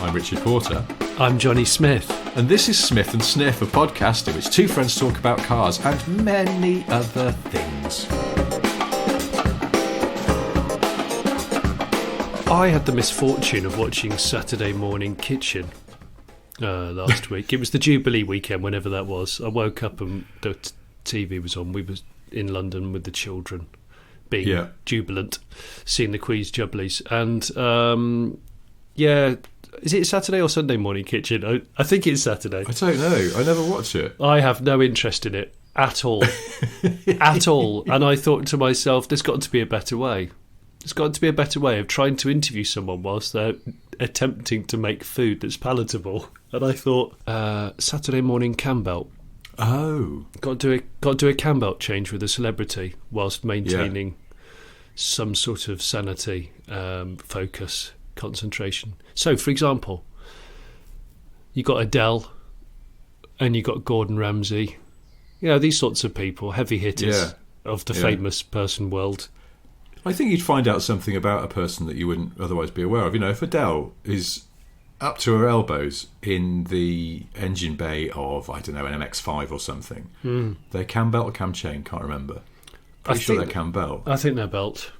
I'm Richard Porter. I'm Johnny Smith. And this is Smith and Sniff, a podcast in which two friends talk about cars and many other things. I had the misfortune of watching Saturday Morning Kitchen last week. It was the Jubilee weekend, whenever that was. I woke up and the TV was on. We were in London with the children, being jubilant, seeing the Queen's Jubilees. And, is it Saturday or Sunday Morning Kitchen? I think it's Saturday. I don't know. I never watch it. I have no interest in it at all. At all. And I thought to myself, there's got to be a better way. There's got to be a better way of trying to interview someone whilst they're attempting to make food that's palatable. And I thought, Saturday Morning Cambelt. Oh. Got to do a Cambelt change with a celebrity whilst maintaining some sort of sanity, focus, concentration. So, for example, you got Adele and you got Gordon Ramsay. You know, these sorts of people, heavy hitters of the famous person world. I think you'd find out something about a person that you wouldn't otherwise be aware of. You know, if Adele is up to her elbows in the engine bay of, I don't know, an MX-5 or something, they're Cambelt or Cam Chain, can't remember. Pretty sure they're Cambelt. I think they're Belt.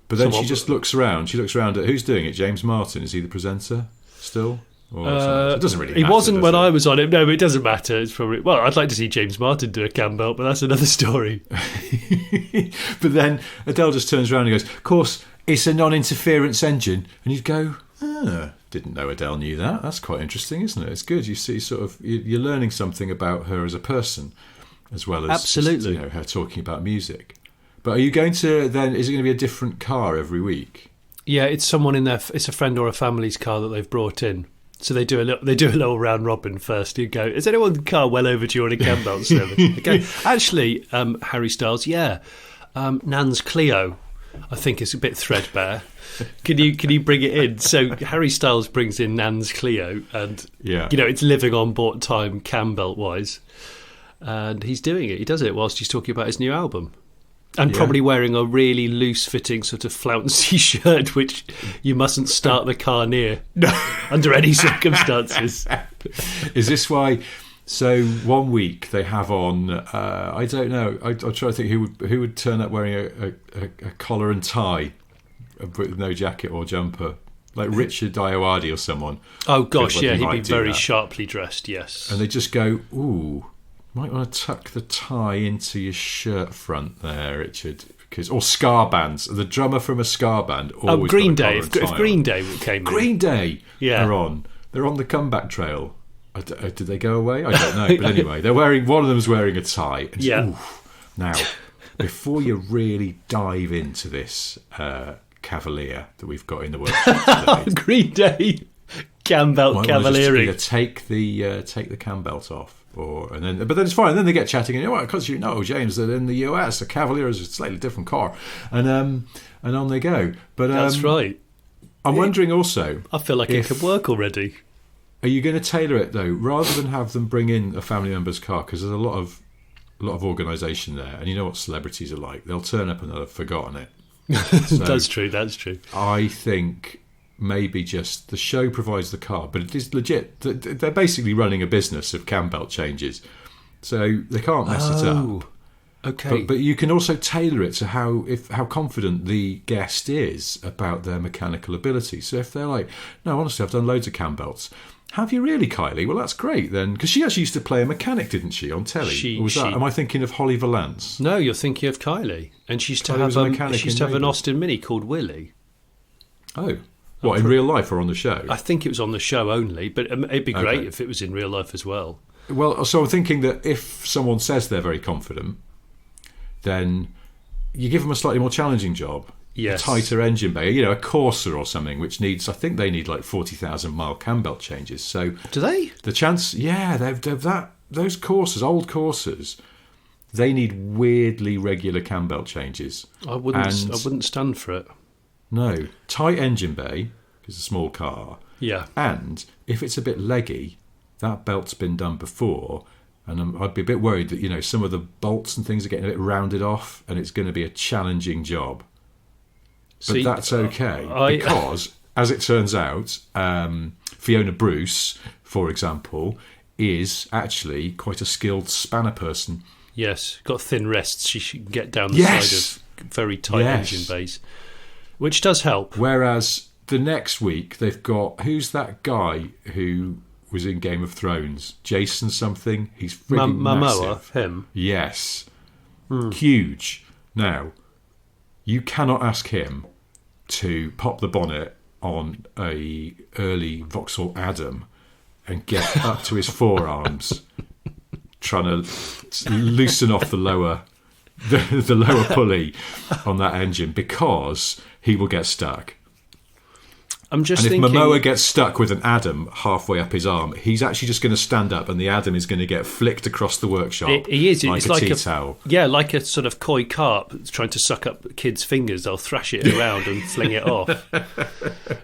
But then she just looks around. She looks around at who's doing it. James Martin, is he the presenter still? Or it doesn't really matter. He wasn't when I was on it. No, it doesn't matter. It's probably I'd like to see James Martin do a Cambelt, but that's another story. But then Adele just turns around and goes, "Of course, it's a non-interference engine," and you'd go, "Didn't know Adele knew that. That's quite interesting, isn't it? It's good. You see, you're learning something about her as a person, as well as absolutely just, her talking about music." But are you going to then? Is it going to be a different car every week? Yeah, it's someone in there. It's a friend or a family's car that they've brought in. So they do a little round robin first. You go, is anyone's car well overdue on a Cambelt service? Okay, actually, Harry Styles, Nan's Clio, I think is a bit threadbare. Can you bring it in? So Harry Styles brings in Nan's Clio, and it's living on board time Cambelt wise, and he's doing it. He does it whilst he's talking about his new album. And probably wearing a really loose-fitting sort of flouncy shirt, which you mustn't start the car near under any circumstances. Is this why? So 1 week they have on. I don't know. I'm trying to think who would turn up wearing a collar and tie, with no jacket or jumper, like Richard Diowadi or someone. Oh gosh, he'd be very sharply dressed. Yes, and they just go, ooh. Might want to tuck the tie into your shirt front there, Richard, or ska bands. The drummer from a ska band always. Green Day. If Green Day came in, Green Day, are on. They're on the comeback trail. Did they go away? I don't know. But anyway, one of them's wearing a tie. And now, before you really dive into this Cavalier that we've got in the workshop today, Green Day, Cambelt Cavaliering. Take the Cambelt off. But then it's fine. Then they get chatting, and because James, that in the US, a Cavalier is a slightly different car, and on they go. But that's right. I'm wondering also. I feel like it could work already. Are you going to tailor it though, rather than have them bring in a family member's car? Because there's a lot of organisation there, and you know what celebrities are like. They'll turn up and they'll have forgotten it. So That's true. I think. Maybe just the show provides the car, but it is legit. They're basically running a business of Cambelt changes, so they can't mess it up. Okay, but you can also tailor it to how confident the guest is about their mechanical ability. So if they're like, "No, honestly, I've done loads of Cambelts." Have you really, Kylie? Well, that's great then, because she actually used to play a mechanic, didn't she, on telly? Am I thinking of Holly Valance? No, you're thinking of Kylie, and she used to have an Austin Mini called Willie. Oh. What, in real life or on the show? I think it was on the show only, but it'd be great if it was in real life as well. Well, so I'm thinking that if someone says they're very confident, then you give them a slightly more challenging job. Yes. A tighter engine bay, a Corsa or something, which needs, I think they need like 40,000 mile Cambelt changes. So do they? The chance, they've those Corsas, old Corsas, they need weirdly regular Cambelt changes. I wouldn't stand for it. No, tight engine bay, because it's a small car. Yeah. And if it's a bit leggy, that belt's been done before, and I'd be a bit worried that, some of the bolts and things are getting a bit rounded off, and it's going to be a challenging job. But that's okay, because, as it turns out, Fiona Bruce, for example, is actually quite a skilled spanner person. Yes, got thin wrists. She should get down the side of very tight engine bays, which does help. Whereas the next week they've got, who's that guy who was in Game of Thrones? Jason something. He's frigging massive. Him. Yes, huge. Now, you cannot ask him to pop the bonnet on a early Vauxhall Adam and get up to his forearms, trying to loosen off the lower pulley on that engine, because he will get stuck. I'm just and if thinking, Momoa gets stuck with an Adam halfway up his arm, he's actually just going to stand up, and the Adam is going to get flicked across the workshop. He is. Like it's a like tea towel. Yeah, like a sort of koi carp trying to suck up kids' fingers. They'll thrash it around and fling it off.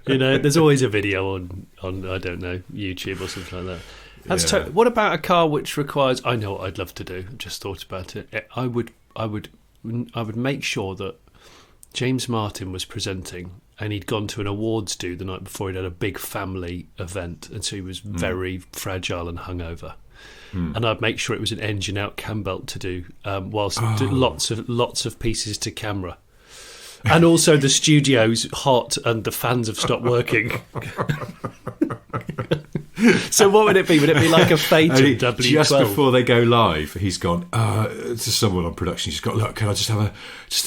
There's always a video on I don't know, YouTube or something like that. That's what about a car which requires? I know what I'd love to do. I just thought about it. I would make sure that James Martin was presenting, and he'd gone to an awards do the night before. He'd had a big family event, and so he was very fragile and hungover. And I'd make sure it was an engine out Cambelt to do, whilst lots of pieces to camera, and also the studio's hot and the fans have stopped working. So what would it be? Would it be like a Phaeton W12? Just before they go live, he's gone to someone on production. He's got, look, can I just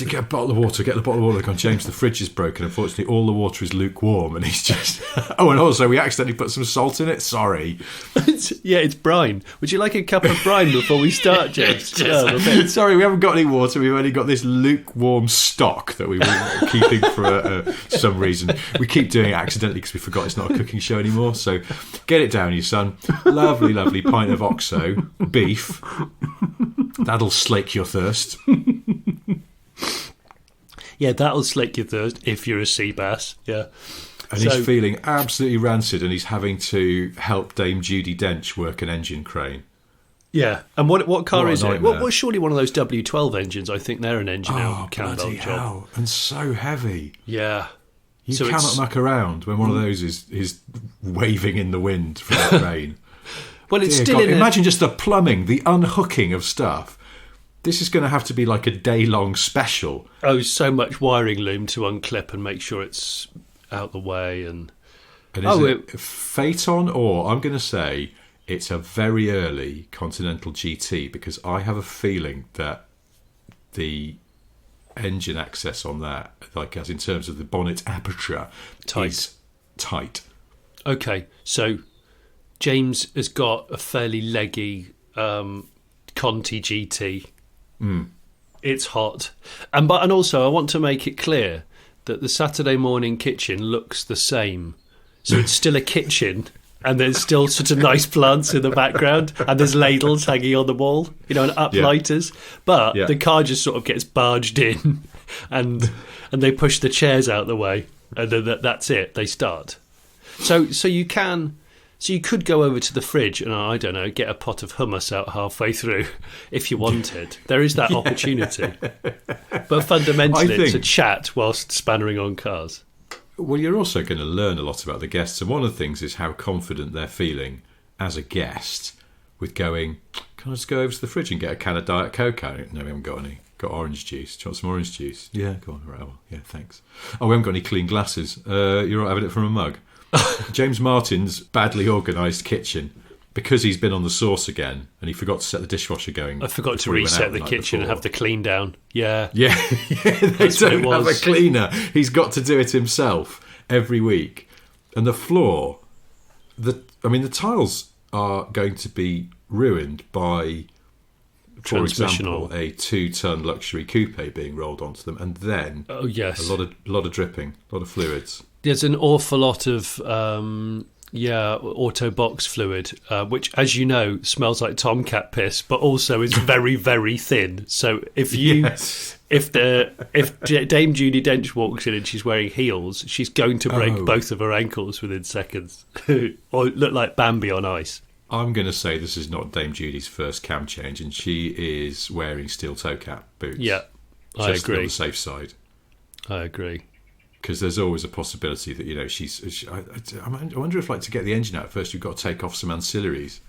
get a bottle of water? Get the bottle of water. They've gone, James, the fridge is broken. Unfortunately, all the water is lukewarm, and he's just. Oh, and also we accidentally put some salt in it. Sorry. It's brine. Would you like a cup of brine before we start, James? Sorry, we haven't got any water. We've only got this lukewarm stock that we were keeping for some reason. We keep doing it accidentally because we forgot it's not a cooking show anymore. So get it down, you son. Lovely, lovely pint of OXO beef. That'll slake your thirst. Yeah, that'll slake your thirst if you're a sea bass. Yeah. And he's feeling absolutely rancid, and he's having to help Dame Judi Dench work an engine crane. Yeah, and what car is it? Well, surely one of those W12 engines. I think they're an engine out Cambelt job. And so heavy. Yeah. You cannot muck around when one of those is waving in the wind from the crane. Well, it's still in imagine just the plumbing, the unhooking of stuff. This is going to have to be like a day-long special. Oh, so much wiring loom to unclip and make sure it's out the way. And is it Phaeton, or I'm going to say it's a very early Continental GT, because I have a feeling that the engine access on that, like as in terms of the bonnet aperture, is tight. Okay, so James has got a fairly leggy Conti GT. It's hot, and also I want to make it clear that the Saturday morning kitchen looks the same. So it's still a kitchen, and there's still sort of nice plants in the background, and there's ladles hanging on the wall, and uplighters. But the car just sort of gets barged in, and they push the chairs out the way, and then that's it. They start. So you could go over to the fridge and, I don't know, get a pot of hummus out halfway through if you wanted. There is that opportunity. But fundamentally, it's a chat whilst spannering on cars. Well, you're also going to learn a lot about the guests, and one of the things is how confident they're feeling as a guest with going, can I just go over to the fridge and get a can of Diet Coke out? No, we haven't got any. Got orange juice. Do you want some orange juice? Yeah, go on. Right, well, yeah, thanks. Oh, we haven't got any clean glasses. You're all right having it from a mug? James Martin's badly organised kitchen, because he's been on the sauce again and he forgot to set the dishwasher going. I forgot to reset the kitchen and have the clean down. Yeah. They don't have a cleaner. He's got to do it himself every week. And the floor, the tiles are going to be ruined by, for example, a 2-ton luxury coupe being rolled onto them, and then a lot of dripping, a lot of fluids. There's an awful lot of auto box fluid, which, as you know, smells like tomcat piss, but also is very, very thin. So if Dame Judi Dench walks in and she's wearing heels, she's going to break both of her ankles within seconds, or look like Bambi on ice. I'm going to say this is not Dame Judy's first cam change, and she is wearing steel toe cap boots. Yeah, I agree. On the safe side. I agree. because there's always a possibility that I wonder if, like, to get the engine out first, you've got to take off some ancillaries.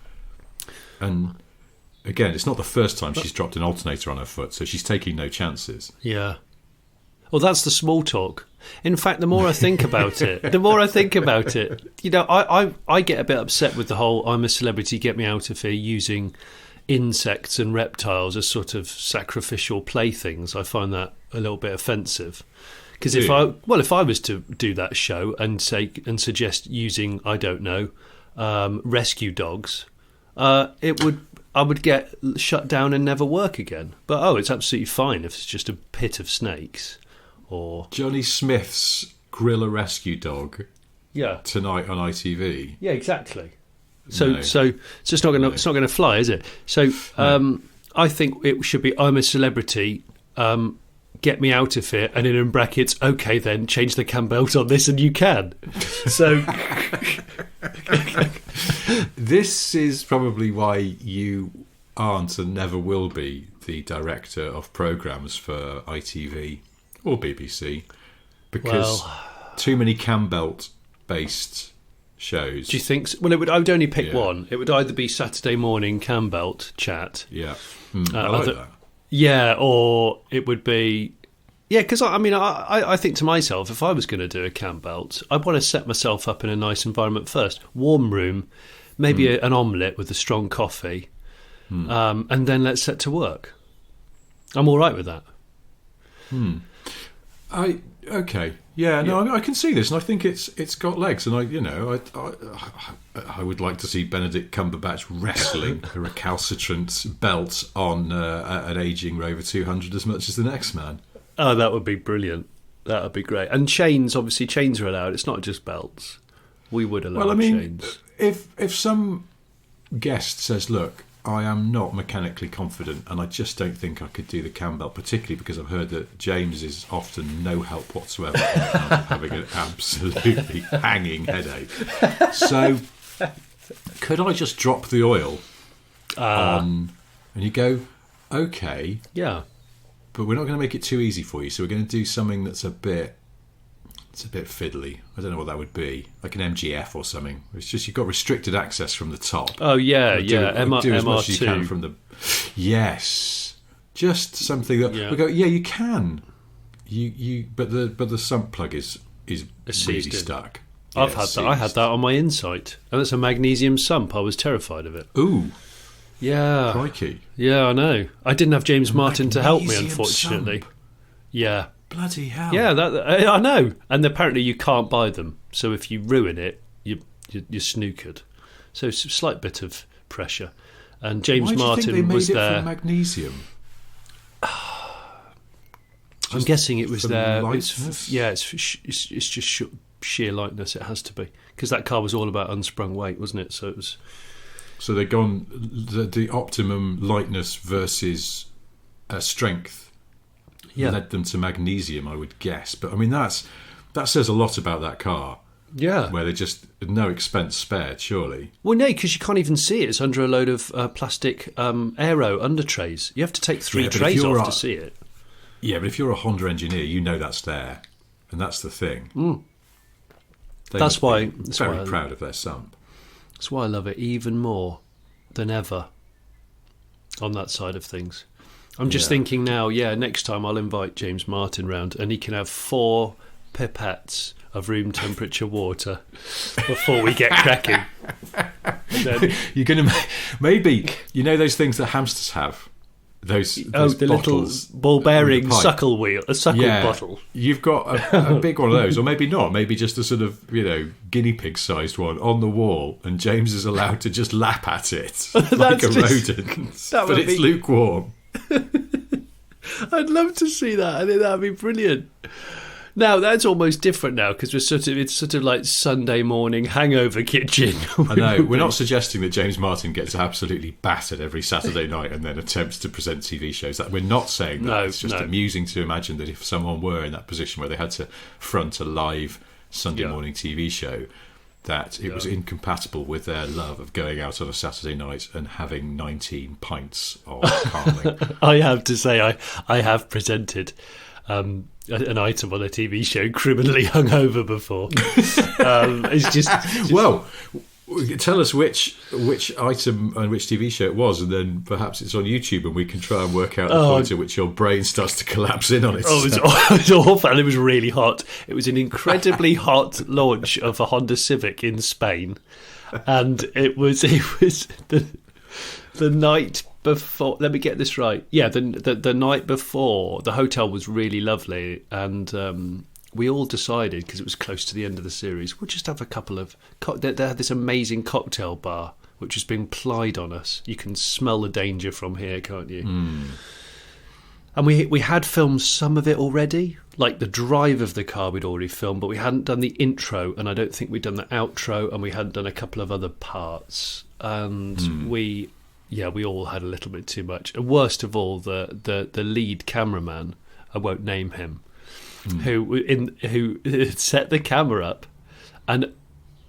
And again, it's not the first time she's dropped an alternator on her foot, so she's taking no chances. Yeah. Well, that's the small talk. In fact, the more I think about it, I get a bit upset with the whole "I'm a celebrity, get me out of here" using insects and reptiles as sort of sacrificial playthings. I find that a little bit offensive. Because if I was to do that show and suggest using, I don't know, rescue dogs, I would get shut down and never work again. But it's absolutely fine if it's just a pit of snakes. Or Johnny Smith's Gorilla Rescue Dog. Yeah. Tonight on ITV. Yeah, exactly. So it's not going to fly, is it? So I think it should be "I'm a celebrity, get me out of here," and in brackets, "Okay, then change the Cambelt on this, and you can." So this is probably why you aren't and never will be the director of programmes for ITV or BBC, because too many Cambelt-based shows. Do you think? Well, I would only pick one. It would either be Saturday morning Cambelt chat. Yeah, I like that. Yeah, or it would be... Yeah, because I think to myself, if I was going to do a Cambelt, I'd want to set myself up in a nice environment first. Warm room, maybe an omelette with a strong coffee, and then let's set to work. I'm all right with that. Okay. Yeah, no, I can see this, and I think it's got legs. And I would like to see Benedict Cumberbatch wrestling a recalcitrant belt on an aging Rover 200 as much as the next man. Oh, that would be brilliant. That would be great. And chains are allowed. It's not just belts. We would allow chains. If some guest says, "Look, I am not mechanically confident, and I just don't think I could do the Cambelt," particularly because I've heard that James is often no help whatsoever, having an absolutely hanging headache. So, could I just drop the oil on? And you go, "Okay, yeah, but we're not going to make it too easy for you. So we're going to do something that's a bit fiddly. I don't know what that would be, like an MGF or something. It's just you've got restricted access from the top. Oh yeah, do as much MR2. as you can from the. Yes, just something that we go. Yeah, you can. But the sump plug is really stuck. I've had that. I had that on my Insight, and it's a magnesium sump. I was terrified of it. Ooh. Yeah. Crikey. Yeah, I know. I didn't have James Martin to help me, unfortunately. Sump. Yeah. Bloody hell. Yeah, I know. And apparently you can't buy them. So if you ruin it, you're snookered. So it's a slight bit of pressure. And James Martin was there. From magnesium? I'm guessing it was there. Lightness? It's just sheer lightness. It has to be. Because that car was all about unsprung weight, wasn't it? So it was... So they've gone the optimum lightness versus strength led them to magnesium, I would guess. But I mean that says a lot about that car. Yeah, where they just no expense spared, surely. Well, no, because you can't even see it. It's under a load of plastic aero under trays. You have to take three trays off to see it. Yeah, but if you're a Honda engineer, you know that's there, and that's the thing. That's why very proud of their sump. That's why I love it even more than ever on that side of things. I'm just thinking now, next time I'll invite James Martin round and he can have 4 pipettes of room temperature water before we get cracking. Then, you're going to maybe, you know those things that hamsters have? Those the bottles, little ball bearing suckle bottle. You've got a big one of those, or maybe not. Maybe just a sort of guinea pig sized one on the wall, and James is allowed to just lap at it like a rodent, but it's lukewarm. I'd love to see that. I think that'd be brilliant. Now that's almost different now because it's sort of like Sunday morning hangover kitchen. I know we're not suggesting that James Martin gets absolutely battered every Saturday night and then attempts to present TV shows. That we're not saying that. It's just amusing to imagine that if someone were in that position where they had to front a live Sunday morning TV show, that it was incompatible with their love of going out on a Saturday night and having 19 pints of Carling. I have to say, I have presented an item on a TV show, criminally hungover before. It's just well. Tell us which item and which TV show it was, and then perhaps it's on YouTube, and we can try and work out the point at which your brain starts to collapse in on itself. It was awful, and it was really hot. It was an incredibly hot launch of a Honda Civic in Spain, and it was the night before. Let me get this right. Yeah, the night before, the hotel was really lovely, and we all decided, because it was close to the end of the series, we'll just have a couple of... They had this amazing cocktail bar, which has been plied on us. You can smell the danger from here, can't you? And we had filmed some of it already. Like the drive of the car we'd already filmed, but we hadn't done the intro, and I don't think we'd done the outro, and we hadn't done a couple of other parts. And we all had a little bit too much. And worst of all, the lead cameraman, I won't name him, who set the camera up, and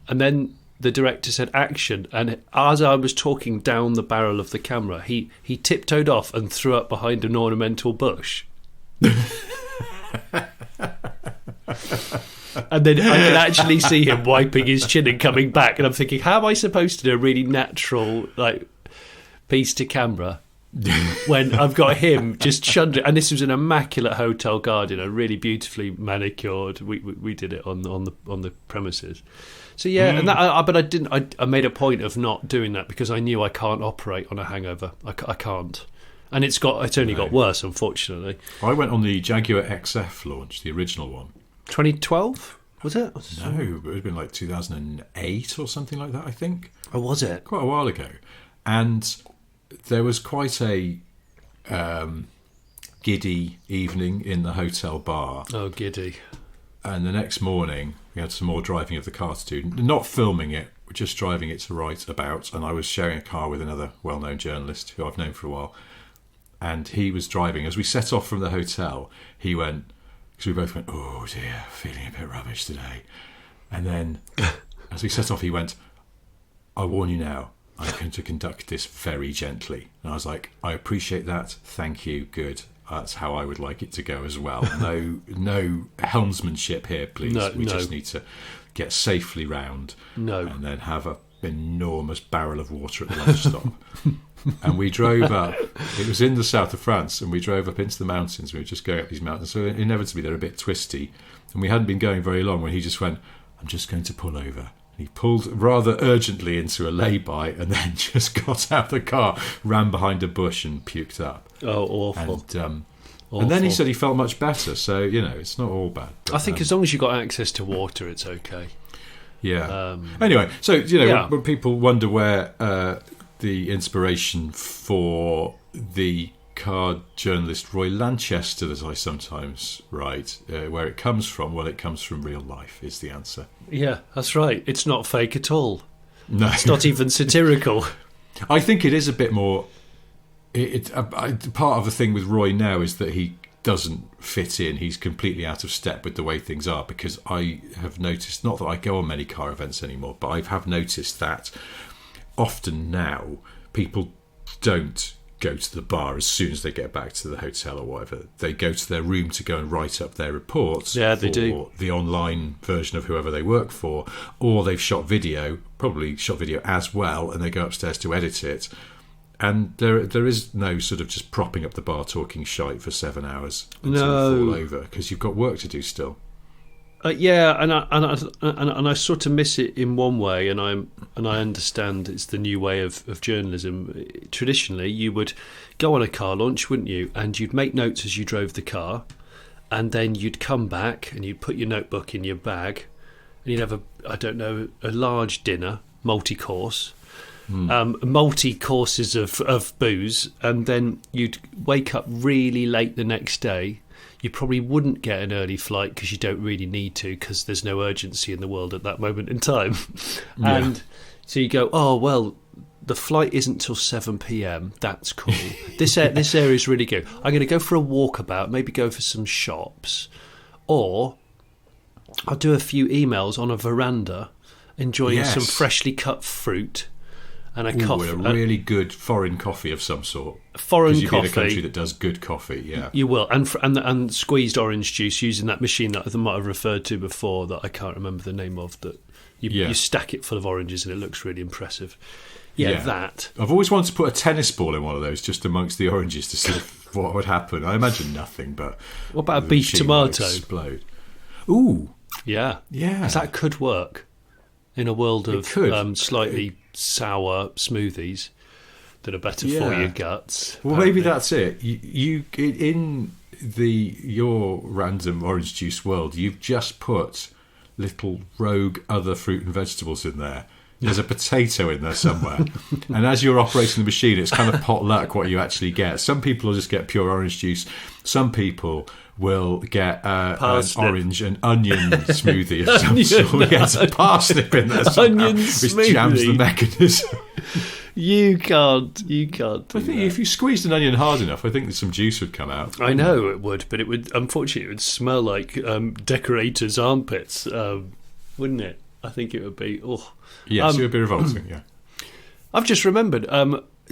then the director said action, and as I was talking down the barrel of the camera, he tiptoed off and threw up behind an ornamental bush. And then I could actually see him wiping his chin and coming back, and I'm thinking, how am I supposed to do a really natural piece to camera when I've got him just shundering? And this was an immaculate hotel garden, really beautifully manicured. We did it on the premises. So yeah, and that, but I didn't. I made a point of not doing that because I knew I can't operate on a hangover. I can't, and it's only got worse, unfortunately. I went on the Jaguar XF launch, the original one. 2012 was it? No, it would have been like 2008 or something like that, I think. Oh, was it? Quite a while ago, and there was quite a giddy evening in the hotel bar. Oh, giddy. And the next morning, we had some more driving of the car to do. Not filming it, just driving it to write about. And I was sharing a car with another well-known journalist who I've known for a while. And he was driving. As we set off from the hotel, he went, because we both went, oh dear, feeling a bit rubbish today. And then, as we set off, he went, I warn you now, I'm going to conduct this very gently. And I was like, I appreciate that. Thank you. Good. That's how I would like it to go as well. No helmsmanship here, please. We just need to get safely round and then have an enormous barrel of water at the lunch stop. And we drove up. It was in the south of France, and we drove up into the mountains. We were just going up these mountains. So inevitably they're a bit twisty. And we hadn't been going very long when he just went, I'm just going to pull over. He pulled rather urgently into a lay-by and then just got out of the car, ran behind a bush and puked up. Oh, awful. And then he said he felt much better, so, it's not all bad. But, I think as long as you've got access to water, it's okay. Yeah. Anyway, so, when people wonder where the inspiration for the car journalist Roy Lanchester, as I sometimes write, where it comes from, well, it comes from real life, is the answer. Yeah, that's right. It's not fake at all. No. It's not even satirical. I think it is a bit more... part of the thing with Roy now is that he doesn't fit in. He's completely out of step with the way things are, because I have noticed, not that I go on many car events anymore, but I have noticed that often now people don't go to the bar as soon as they get back to the hotel or whatever. They go to their room to go and write up their reports they for do. The online version of whoever they work for, or they've shot video, probably shot video as well, and they go upstairs to edit it. And there is no sort of just propping up the bar talking shite for 7 hours until you fall over, because you've got work to do still. And I sort of miss it in one way, and I understand it's the new way of journalism. Traditionally, you would go on a car launch, wouldn't you? And you'd make notes as you drove the car, and then you'd come back and you'd put your notebook in your bag, and you'd have a large dinner, multi-course. Multi-courses of booze, and then you'd wake up really late the next day. You probably wouldn't get an early flight because you don't really need to, because there's no urgency in the world at that moment in time. And so you go, oh, well, the flight isn't till 7 p.m. That's cool. This area is really good. I'm going to go for a walkabout, maybe go for some shops, or I'll do a few emails on a veranda, enjoying some freshly cut fruit. and a coffee, a really good foreign coffee of some sort. Foreign you'd coffee, be in a country that does good coffee. Yeah, you will, and squeezed orange juice using that machine that I might have referred to before that I can't remember the name of. That you stack it full of oranges and it looks really impressive. Yeah, that. I've always wanted to put a tennis ball in one of those just amongst the oranges to see what would happen. I imagine nothing, but what about a beef tomato? Explode. Ooh, yeah. Because that could work in a world of slightly sour smoothies that are better for your guts. Well, maybe that's it. You in your random orange juice world, you've just put little rogue other fruit and vegetables in there. There's a potato in there somewhere. And as you're operating the machine, it's kind of potluck what you actually get. Some people will just get pure orange juice. Some people will get an orange and onion smoothie of some sort. There's a parsnip in there somehow, which jams the mechanism. You can't do I think if you squeezed an onion hard enough, I think some juice would come out. I know it would, but it would, unfortunately, it would smell like decorators' armpits, wouldn't it? I think it would be. Oh. Yes, it would be revolting, yeah. I've just remembered,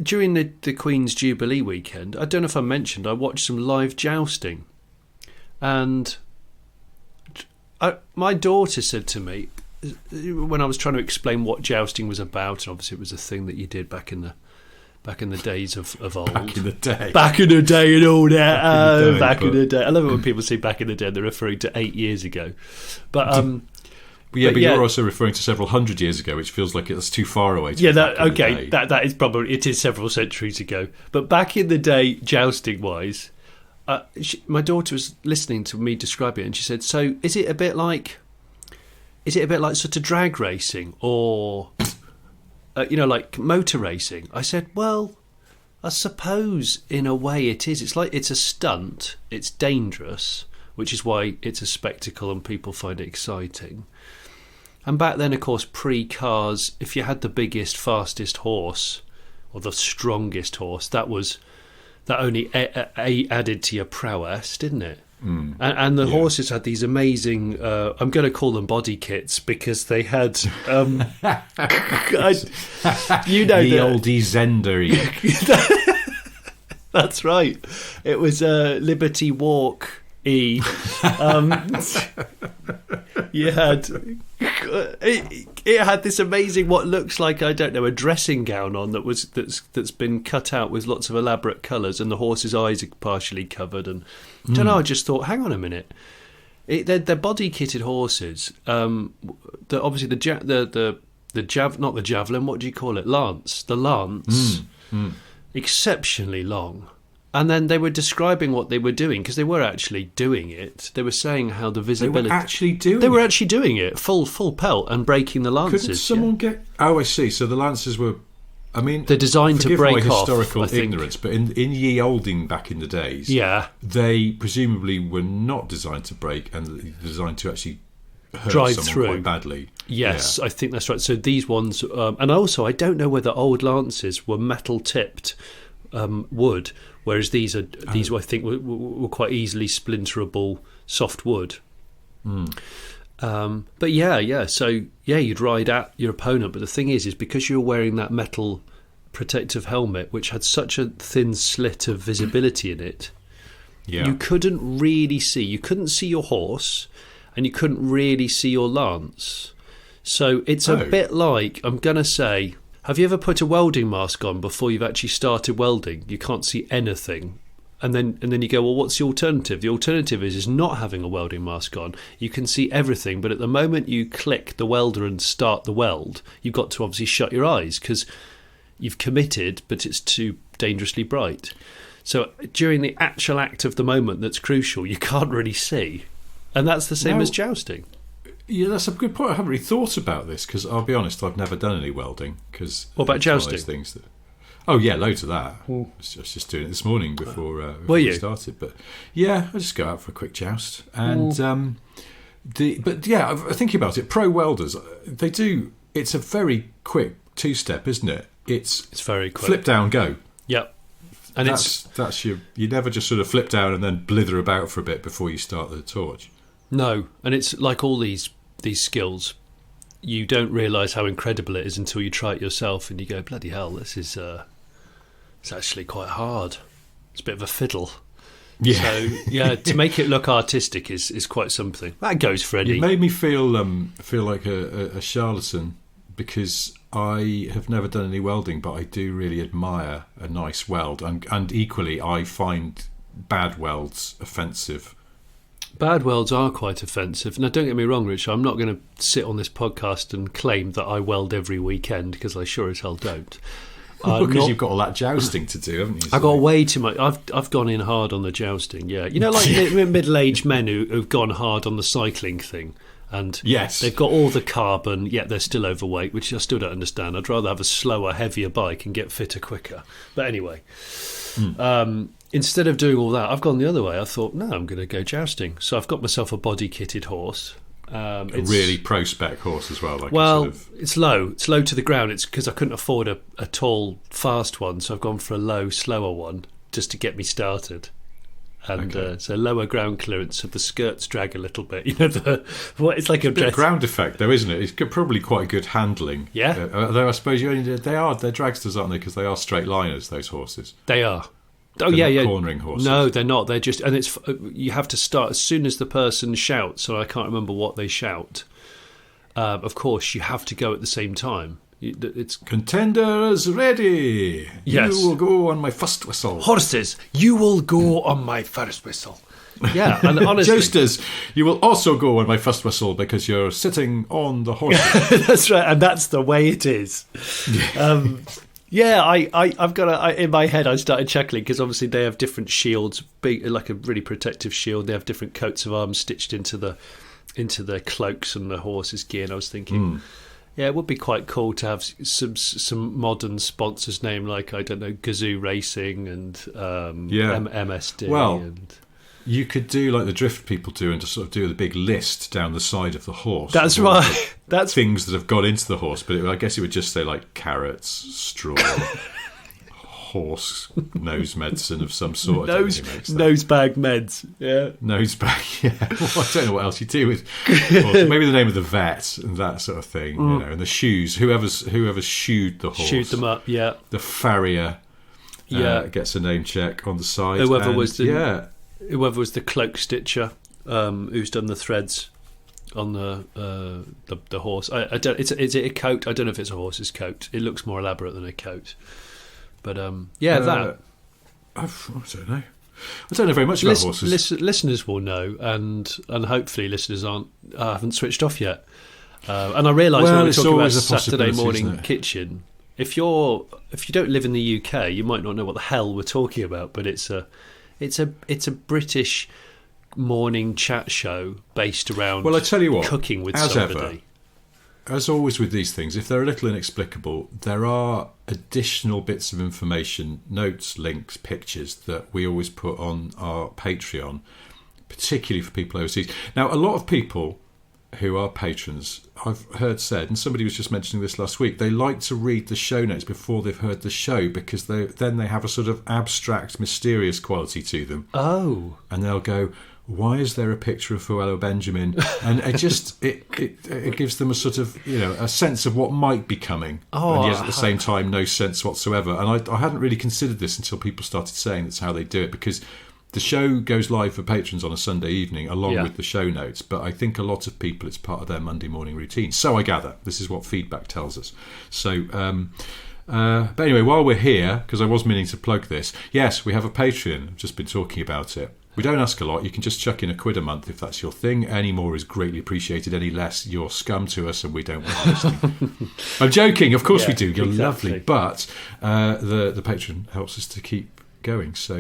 during the Queen's Jubilee weekend, I don't know if I mentioned, I watched some live jousting. And my daughter said to me, when I was trying to explain what jousting was about, and obviously it was a thing that you did back in the days of old. Back in the day. Back in the day and all that. Back in the day. I love it when people say back in the day, they're referring to 8 years ago. But you're also referring to several hundred years ago, which feels like it's too far away. That is probably, it is several centuries ago. But back in the day, jousting wise, my daughter was listening to me describe it, and she said, "So is it a bit like sort of drag racing or like motor racing?" I said, "Well, I suppose in a way it is. It's like it's a stunt. It's dangerous, which is why it's a spectacle and people find it exciting." And back then, of course, pre-cars, if you had the biggest, fastest horse or the strongest horse, that only added to your prowess, didn't it? Mm. And the horses had these amazing, I'm going to call them body kits, because they had, the oldie Zendery. That's right. It was Liberty Walk E. You had it had this amazing, what looks like, I don't know, a dressing gown on that's been cut out with lots of elaborate colours, and the horse's eyes are partially covered. And I don't know. I just thought, hang on a minute, they're body kitted horses. Obviously not the javelin. What do you call it? Lance. The lance, exceptionally long. And then they were describing what they were doing, because they were actually doing it. They were saying how the visibility... They were actually doing it, full pelt, and breaking the lances. Couldn't someone get... Oh, I see. So the lances were... I mean... They're designed to break off, historical ignorance, but in ye olding back in the days, they presumably were not designed to break, and designed to actually hurt drive someone through quite badly. Yes, I think that's right. So these ones... and also, I don't know whether old lances were metal-tipped wood, whereas these I think were quite easily splinterable soft wood. But you'd ride at your opponent, but the thing is because you're wearing that metal protective helmet, which had such a thin slit of visibility in it, you couldn't really see. You couldn't see your horse, and you couldn't really see your lance. So it's a bit like, I'm going to say, have you ever put a welding mask on before you've actually started welding? You can't see anything. And then you go, well, what's the alternative? The alternative is not having a welding mask on. You can see everything, but at the moment you click the welder and start the weld, you've got to obviously shut your eyes because you've committed, but it's too dangerously bright. So during the actual act of the moment that's crucial, you can't really see. And that's the same as jousting. Yeah, that's a good point. I haven't really thought about this, because I'll be honest, I've never done any welding. What about jousting? Things loads of that. I was just doing it this morning before we started. But yeah, I just go out for a quick joust. And thinking about it, pro welders, they do. It's a very quick two-step, isn't it? It's very quick. Flip down, go. Yep. And that's you never just sort of flip down and then blither about for a bit before you start the torch. No, and it's like all these skills. you don't realise how incredible it is until you try it yourself, and you go, bloody hell, this is it's actually quite hard. It's a bit of a fiddle. Yeah. So to make it look artistic is quite something. That goes for any. It made me feel like a charlatan, because I have never done any welding, but I do really admire a nice weld, and equally I find bad welds offensive. Bad welds are quite offensive. Now, don't get me wrong, Rich, I'm not going to sit on this podcast and claim that I weld every weekend, because I sure as hell don't. Because you've got all that jousting to do, haven't you? I've got way too much. I've gone in hard on the jousting, yeah. You know, like middle-aged men who've gone hard on the cycling thing. And yes, they've got all the carbon, yet they're still overweight, which I still don't understand. I'd rather have a slower, heavier bike and get fitter quicker. But anyway, instead of doing all that, I've gone the other way. I thought, no, I'm going to go jousting. So I've got myself a body-kitted horse. A really pro-spec horse as well. It's low. It's low to the ground. It's because I couldn't afford a tall, fast one, so I've gone for a low, slower one just to get me started. And so lower ground clearance, so the skirts drag a little bit. You know, it's like a ground effect, though, isn't it? It's probably quite good handling. Yeah. Although I suppose they're dragsters, aren't they? Because they are straight liners, those horses. They are. They're not cornering horses. No, they're not. They're just, and it's you have to start as soon as the person shouts. So I can't remember what they shout. Of course, you have to go at the same time. It's contenders ready. Yes. You will go on my first whistle. Horses, you will go on my first whistle. Yeah, and honestly, Jousters, you will also go on my first whistle because you're sitting on the horse. That's right, and that's the way it is. Yeah, I've got in my head I started chuckling because obviously they have different shields, like a really protective shield. They have different coats of arms stitched into the cloaks and the horse's gear. And I was thinking, yeah, it would be quite cool to have some modern sponsors name like, I don't know, Gazoo Racing and MSD. Well, you could do like the drift people do and just sort of do the big list down the side of the horse. That's right. That's things that have got into the horse, but I guess it would just say like carrots, straw, horse nose medicine of some sort. Nose bag meds. Yeah. Nose bag. Yeah. Well, I don't know what else you do with horse. Maybe the name of the vet and that sort of thing. You know, and the shoes. Whoever's shoed the horse. Shoot them up. Yeah. The farrier. Gets a name check on the side. Whoever was the cloak stitcher, who's done the threads on the horse. I don't. Is it a coat? I don't know if it's a horse's coat. It looks more elaborate than a coat. But that. I don't know. I don't know very much about horses. Listeners will know, and hopefully listeners haven't switched off yet. And I realise when we're talking about Saturday morning kitchen, if you don't live in the UK, you might not know what the hell we're talking about. But it's a British morning chat show based around. Well, I tell you what, cooking with somebody. As always with these things, if they're a little inexplicable, there are additional bits of information, notes, links, pictures that we always put on our Patreon, particularly for people overseas. Now, a lot of people who are patrons, I've heard said, and somebody was just mentioning this last week, they like to read the show notes before they've heard the show because then they have a sort of abstract, mysterious quality to them. Oh. And they'll go, why is there a picture of Fuelo Benjamin? And it gives them a sort of, a sense of what might be coming. Oh, and yet at the same time, no sense whatsoever. And I hadn't really considered this until people started saying that's how they do it, because the show goes live for patrons on a Sunday evening along with the show notes. But I think a lot of people, it's part of their Monday morning routine. So I gather. This is what feedback tells us. So, but anyway, while we're here, because I was meaning to plug this, yes, we have a Patreon. I've just been talking about it. We don't ask a lot. You can just chuck in £1 a month if that's your thing. Any more is greatly appreciated. Any less, you're scum to us and we don't want listening. I'm joking. Of course we do. You're lovely. But the Patreon helps us to keep going. So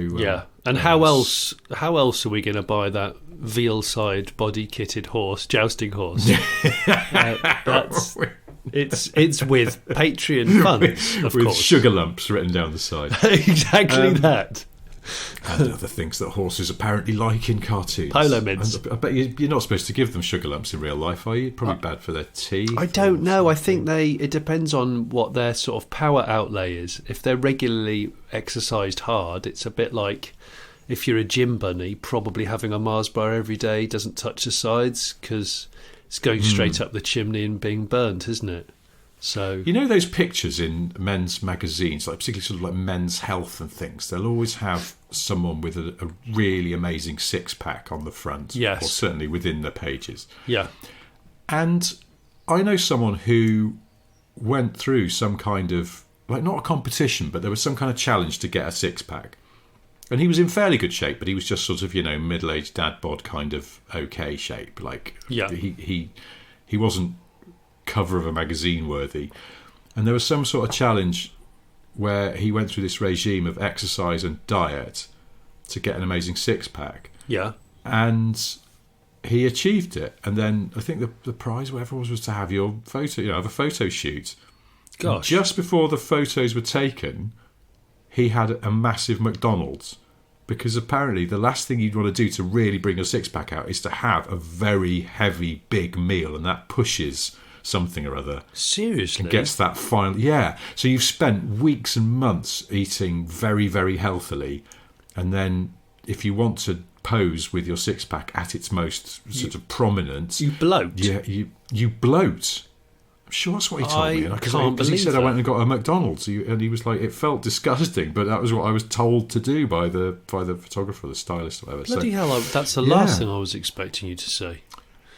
and how else are we going to buy that veal-side body-kitted horse, jousting horse? It's with Patreon funds, of course. With sugar lumps written down the side. Exactly that. And other things that horses apparently like in cartoons. Polo mids. I bet you're not supposed to give them sugar lumps in real life, are you? Probably bad for their teeth. I don't know. I think it depends on what their sort of power outlay is. If they're regularly exercised hard, it's a bit like if you're a gym bunny, probably having a Mars bar every day doesn't touch the sides because it's going straight up the chimney and being burnt, isn't it? So you know those pictures in men's magazines, like particularly sort of like Men's Health and things. They'll always have someone with a really amazing six-pack on the front, yes, or certainly within the pages. Yeah, and I know someone who went through some kind of, like, not a competition, but there was some kind of challenge to get a six-pack. And he was in fairly good shape, but he was just sort of, middle-aged dad bod kind of okay shape. Like, yeah, he wasn't cover of a magazine worthy. And there was some sort of challenge where he went through this regime of exercise and diet to get an amazing six-pack. Yeah. And he achieved it. And then I think the prize, whatever it was to have your photo, have a photo shoot. Gosh. And just before the photos were taken, he had a massive McDonald's, because apparently the last thing you'd want to do to really bring your six-pack out is to have a very heavy, big meal, and that pushes something or other. Seriously? And gets that final... Yeah. So you've spent weeks and months eating very, very healthily, and then if you want to pose with your six-pack at its most sort of prominent... You bloat. Yeah, you bloat. I'm sure that's what he told me. Because he said that. I went and got a McDonald's, and he was like, it felt disgusting, but that was what I was told to do by the photographer, the stylist, or whatever. Bloody hell, that's the last thing I was expecting you to say.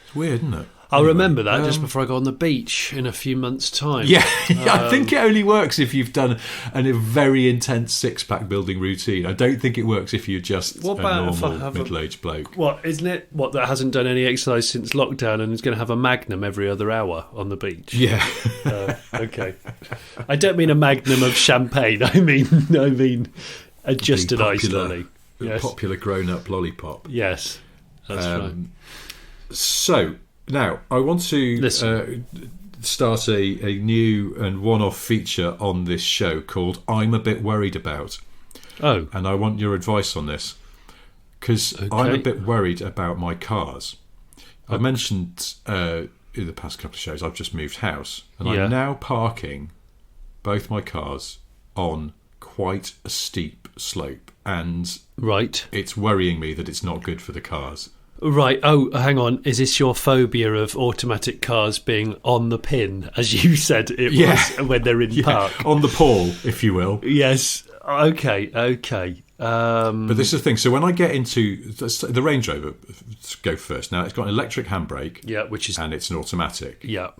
It's weird, isn't it? I'll remember that just before I go on the beach in a few months' time. Yeah, I think it only works if you've done a very intense six-pack building routine. I don't think it works if you're just a normal middle-aged bloke. What, isn't it? What, that hasn't done any exercise since lockdown and is going to have a Magnum every other hour on the beach? Yeah. Okay. I don't mean a Magnum of champagne. I mean just an ice lolly. Yes. Popular grown-up lollipop. Yes, that's right. So... Now, I want to start a new and one-off feature on this show called I'm a Bit Worried About. Oh. And I want your advice on this, because I'm a bit worried about my cars. I've mentioned in the past couple of shows I've just moved house, and I'm now parking both my cars on quite a steep slope, and it's worrying me that it's not good for the cars. Right. Oh, hang on. Is this your phobia of automatic cars being on the pin, as you said it was when they're in park? On the pole, if you will. Yes. Okay. But this is the thing. So when I get into the Range Rover, go first. Now, it's got an electric handbrake. Yeah, and it's an automatic. Yeah.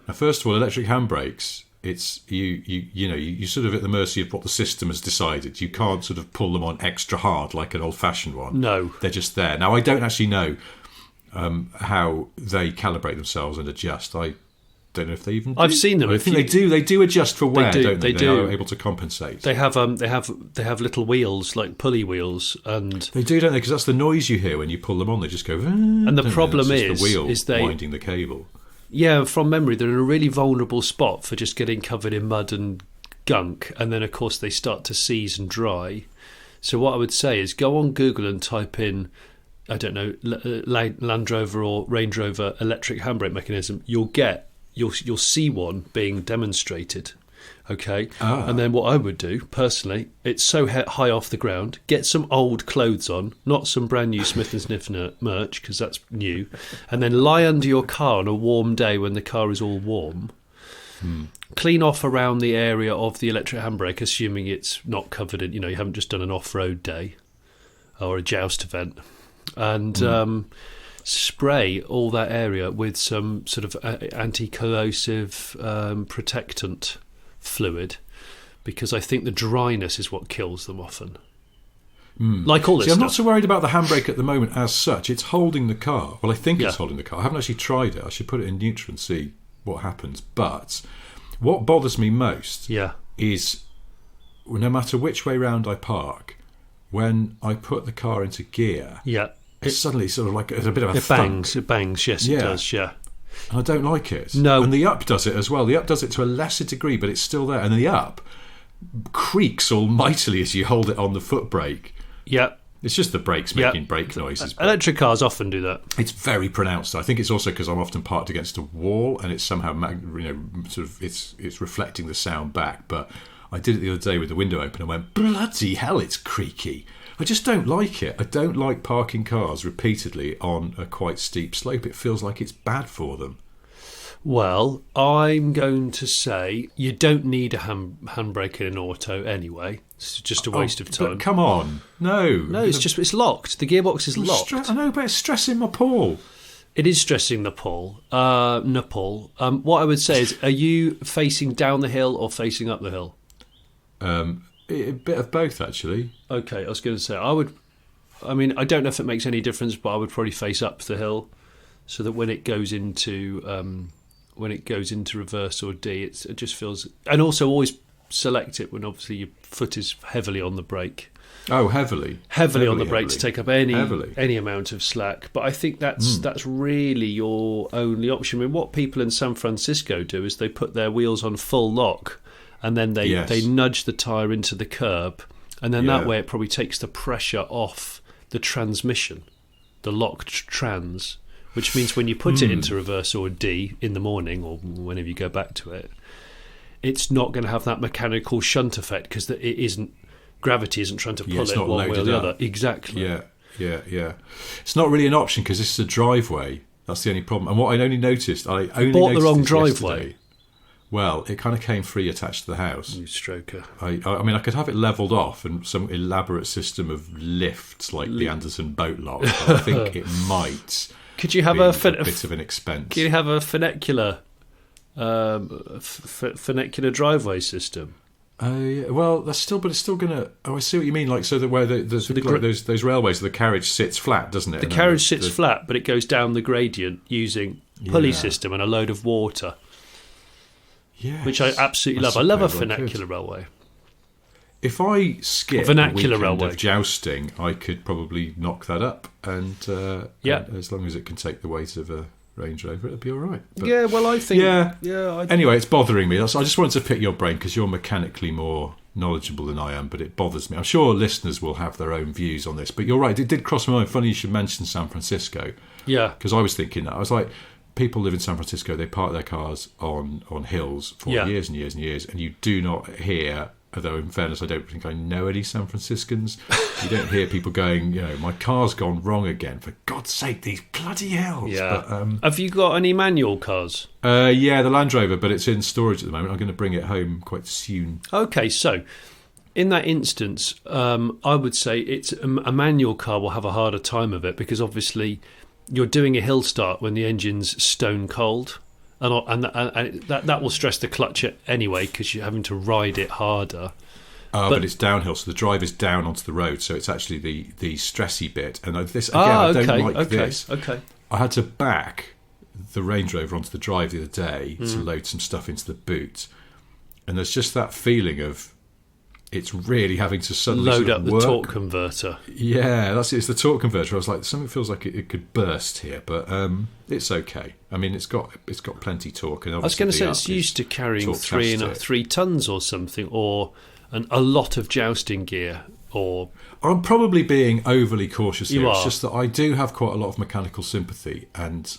Now, first of all, electric handbrakes, it's you sort of at the mercy of what the system has decided. You can't sort of pull them on extra hard like an old-fashioned one. No, they're just there. Now, I don't actually know how they calibrate themselves and adjust. I don't know if they even do. I've seen them. I think they do. They do adjust for wear, don't they? They are able to compensate. They have little wheels, like pulley wheels, and they do, don't they? Because that's the noise you hear when you pull them on. They just go. And the problem is the wheel winding the cable. Yeah, from memory, they're in a really vulnerable spot for just getting covered in mud and gunk, and then, of course, they start to seize and dry. So what I would say is go on Google and type in, I don't know, Land Rover or Range Rover electric handbrake mechanism. You'll see one being demonstrated. Okay, and then what I would do personally, it's so high off the ground, get some old clothes on, not some brand new Smith and Sniffen merch, because that's new, and then lie under your car on a warm day when the car is all warm. Clean off around the area of the electric handbrake, assuming it's not covered in, you haven't just done an off-road day or a joust event, and spray all that area with some sort of anti-corrosive protectant fluid, because I think the dryness is what kills them often. Like all this stuff. I'm not so worried about the handbrake at the moment as such. It's holding the car. Well, I think it's holding the car. I haven't actually tried it. I should put it in neutral and see what happens. But what bothers me most is no matter which way round I park, when I put the car into gear, it's suddenly sort of like a bit of a thunk. It bangs, yes, it does, And I don't like it. No. And the up does it as well. The up does it to a lesser degree, but it's still there. And the up creaks all mightily as you hold it on the foot brake. Yeah. It's just the brakes making brake noises. Electric cars often do that. It's very pronounced. I think it's also because I'm often parked against a wall, and it's somehow it's reflecting the sound back. But I did it the other day with the window open and went, bloody hell, it's creaky. I just don't like it. I don't like parking cars repeatedly on a quite steep slope. It feels like it's bad for them. Well, I'm going to say you don't need a handbrake in an auto anyway. It's just a waste of time. But come on. No, it's locked. The gearbox is locked. I know, but it's stressing my Paul. It is stressing the Paul. Nepal. What I would say is, are you facing down the hill or facing up the hill? A bit of both, actually. Okay, I was going to say, I don't know if it makes any difference, but I would probably face up the hill so that when it goes into reverse or D, it just feels... And also always select it when obviously your foot is heavily on the brake. Oh, heavily on the brake to take up any amount of slack. But I think that's really your only option. I mean, what people in San Francisco do is they put their wheels on full lock and then they nudge the tyre into the curb, and then that way it probably takes the pressure off the transmission, the locked trans, which means when you put it into reverse or D in the morning or whenever you go back to it, it's not going to have that mechanical shunt effect because gravity isn't trying to pull it one way or the other. Exactly. Yeah. It's not really an option because this is a driveway. That's the only problem. And what I only noticed, bought the wrong driveway. Yesterday. Well, it kind of came free attached to the house. You stroker. I mean, I could have it levelled off and some elaborate system of lifts like the Anderson boat lock. But I think it might. Could you have a bit of an expense? Could you have a funicular driveway system? Well, it's still going to. Oh, I see what you mean. Like, so that where those railways, the carriage sits flat, doesn't it? The carriage sits flat, but it goes down the gradient using pulley system and a load of water. Yes, which I absolutely love. I love a funicular railway. If I skip a weekend of jousting, I could probably knock that up, and as long as it can take the weight of a Range Rover, it'll be all right. But, I think... Anyway, it's bothering me. I just wanted to pick your brain because you're mechanically more knowledgeable than I am, but it bothers me. I'm sure listeners will have their own views on this, but you're right. It did cross my mind. Funny you should mention San Francisco. Yeah. Because I was thinking that. I was like, people live in San Francisco, they park their cars on hills for years and years and years, and you do not hear... Although, in fairness, I don't think I know any San Franciscans. You don't hear people going, my car's gone wrong again. For God's sake, these bloody hills. Yeah. But, have you got any manual cars? The Land Rover, but it's in storage at the moment. I'm going to bring it home quite soon. Okay, so in that instance, I would say it's a manual car will have a harder time of it because obviously you're doing a hill start when the engine's stone cold. And that will stress the clutch anyway because you're having to ride it harder. But it's downhill, so the drive is down onto the road, so it's actually the stressy bit. And this again, I don't like this. Okay. I had to back the Range Rover onto the drive the other day to load some stuff into the boot, and there's just that feeling of it's really having to suddenly load up work. The torque converter. Yeah, that's it. It's the torque converter. I was like, something feels like it could burst here, but it's okay. I mean, it's got plenty torque. And I was going to say it's used to carrying 3 tons or something, or a lot of jousting gear. Or I'm probably being overly cautious here. You are. It's just that I do have quite a lot of mechanical sympathy, and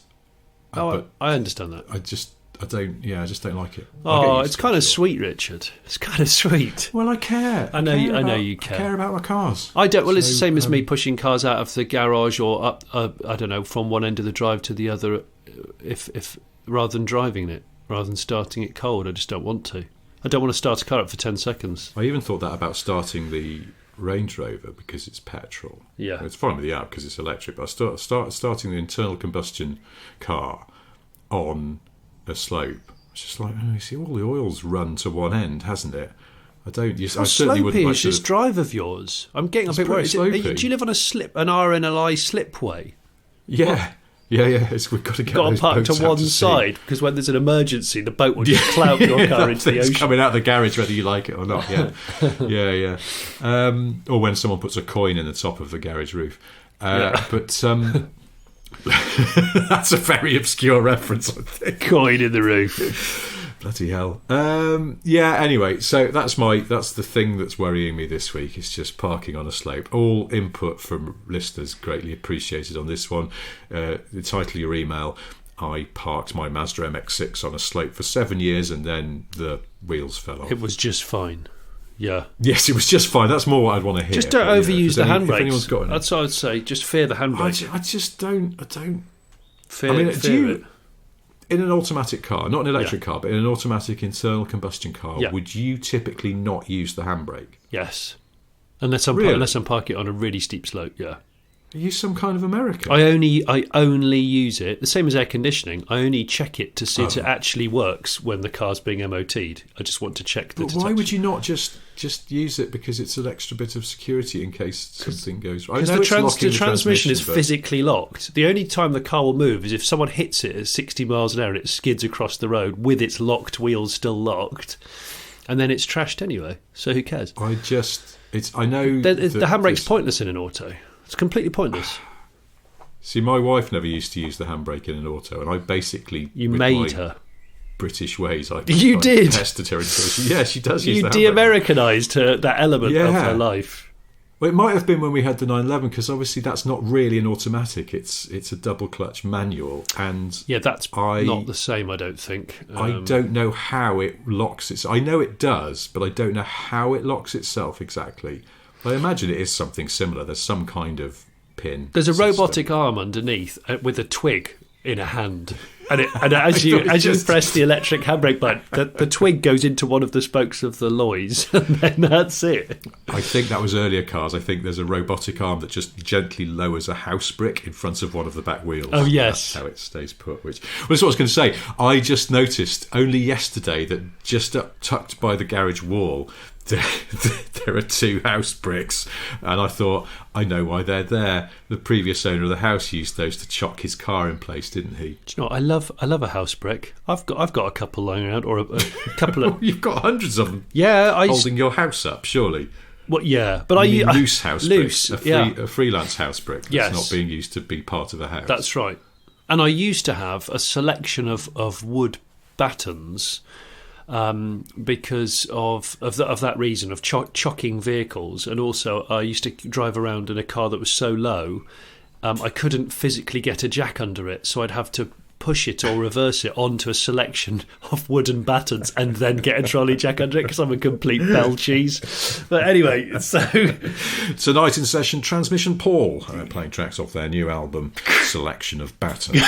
I understand that. I just don't like it. Oh, it's kind of sweet, Richard. It's kind of sweet. Well, I care. I know you care. I care about my cars. I don't. Well, it's the same as me pushing cars out of the garage or up. I don't know, from one end of the drive to the other. If rather than driving it, rather than starting it cold, I just don't want to. I don't want to start a car up for 10 seconds. I even thought that about starting the Range Rover because it's petrol. Yeah, it's fine with the app because it's electric. But I starting the internal combustion car on a slope. It's just like, you see, all the oil's run to one end, hasn't it? I certainly wouldn't like is this drive of yours? I'm getting a bit worried. Do you live on an RNLI slipway? Yeah. We've got to get those parked to one side because when there's an emergency, the boat will just clout your car into the ocean. It's coming out of the garage whether you like it or not. Yeah. Or when someone puts a coin in the top of the garage roof. But that's a very obscure reference, I think. Coin in the roof. Bloody hell. Anyway, so that's the thing that's worrying me this week. It's just parking on a slope. All input from listeners greatly appreciated on this one. The title of your email: I parked my Mazda MX-6 on a slope for 7 years and then the wheels fell off. It was just fine. Yeah. Yes, it was just fine. That's more what I'd want to hear. Just don't overuse the handbrakes. If anyone's got any. That's what I would say. Just fear the handbrake. I just don't. Fear it. In an automatic car, not an electric car, but in an automatic internal combustion car, Yeah. would you typically not use the handbrake? Yes. Unless I'm parking it on a really steep slope, yeah. Are you some kind of American? I only use it, the same as air conditioning, I only check it to see if it actually works when the car's being MOT'd. I just want to check the detection. Why would you not just use it because it's an extra bit of security in case something goes wrong? Because the transmission is physically locked. The only time the car will move is if someone hits it at 60 miles an hour and it skids across the road with its locked wheels still locked, and then it's trashed anyway, so who cares? I know... The handbrake's pointless in an auto. It's completely pointless. See, my wife never used to use the handbrake in an auto, and I basically... You made her. British ways. You did? Tested her until she does use the handbrake. You de-Americanised her, that element of her life. Well, it might have been when we had the 911, because obviously that's not really an automatic. It's a double clutch manual, and that's not the same. I don't think. I don't know how it locks itself. I know it does, but I don't know how it locks itself exactly. I imagine it is something similar. There's some kind of pin. There's a robotic arm underneath with a twig in a hand. And as you press the electric handbrake button, the twig goes into one of the spokes of the Loys, and then that's it. I think that was earlier cars. I think there's a robotic arm that just gently lowers a house brick in front of one of the back wheels. Oh, yes. That's how it stays put. That's what I was going to say. I just noticed only yesterday that just up tucked by the garage wall, there are two house bricks, and I thought, I know why they're there. The previous owner of the house used those to chock his car in place, didn't he? Do you know what? I love a house brick. I've got a couple lying around, or a couple of. You've got hundreds of them. Yeah, holding your house up, surely. Well, yeah, but I use loose house bricks, a freelance house brick that's not being used to be part of a house. That's right. And I used to have a selection of wood battens. Because of that reason of chocking vehicles, and also I used to drive around in a car that was so low, I couldn't physically get a jack under it, so I'd have to push it or reverse it onto a selection of wooden battens and then get a trolley jack under it because I'm a complete bell cheese. But anyway, so tonight in session, Transmission Paul playing tracks off their new album Selection of Battens.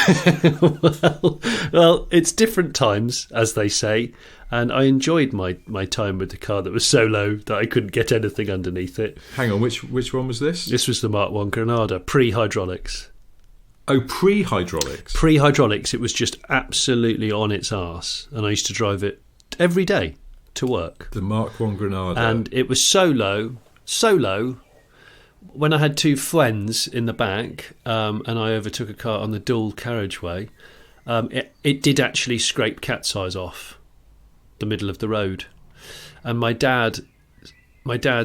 well, it's different times, as they say. And I enjoyed my time with the car that was so low that I couldn't get anything underneath it. Hang on, which one was this? This was the Mark 1 Granada, pre-hydraulics. Oh, pre-hydraulics? Pre-hydraulics, it was just absolutely on its arse. And I used to drive it every day to work. The Mark 1 Granada. And it was so low, when I had two friends in the back and I overtook a car on the dual carriageway, it did actually scrape cat's eyes off the middle of the road, and my dad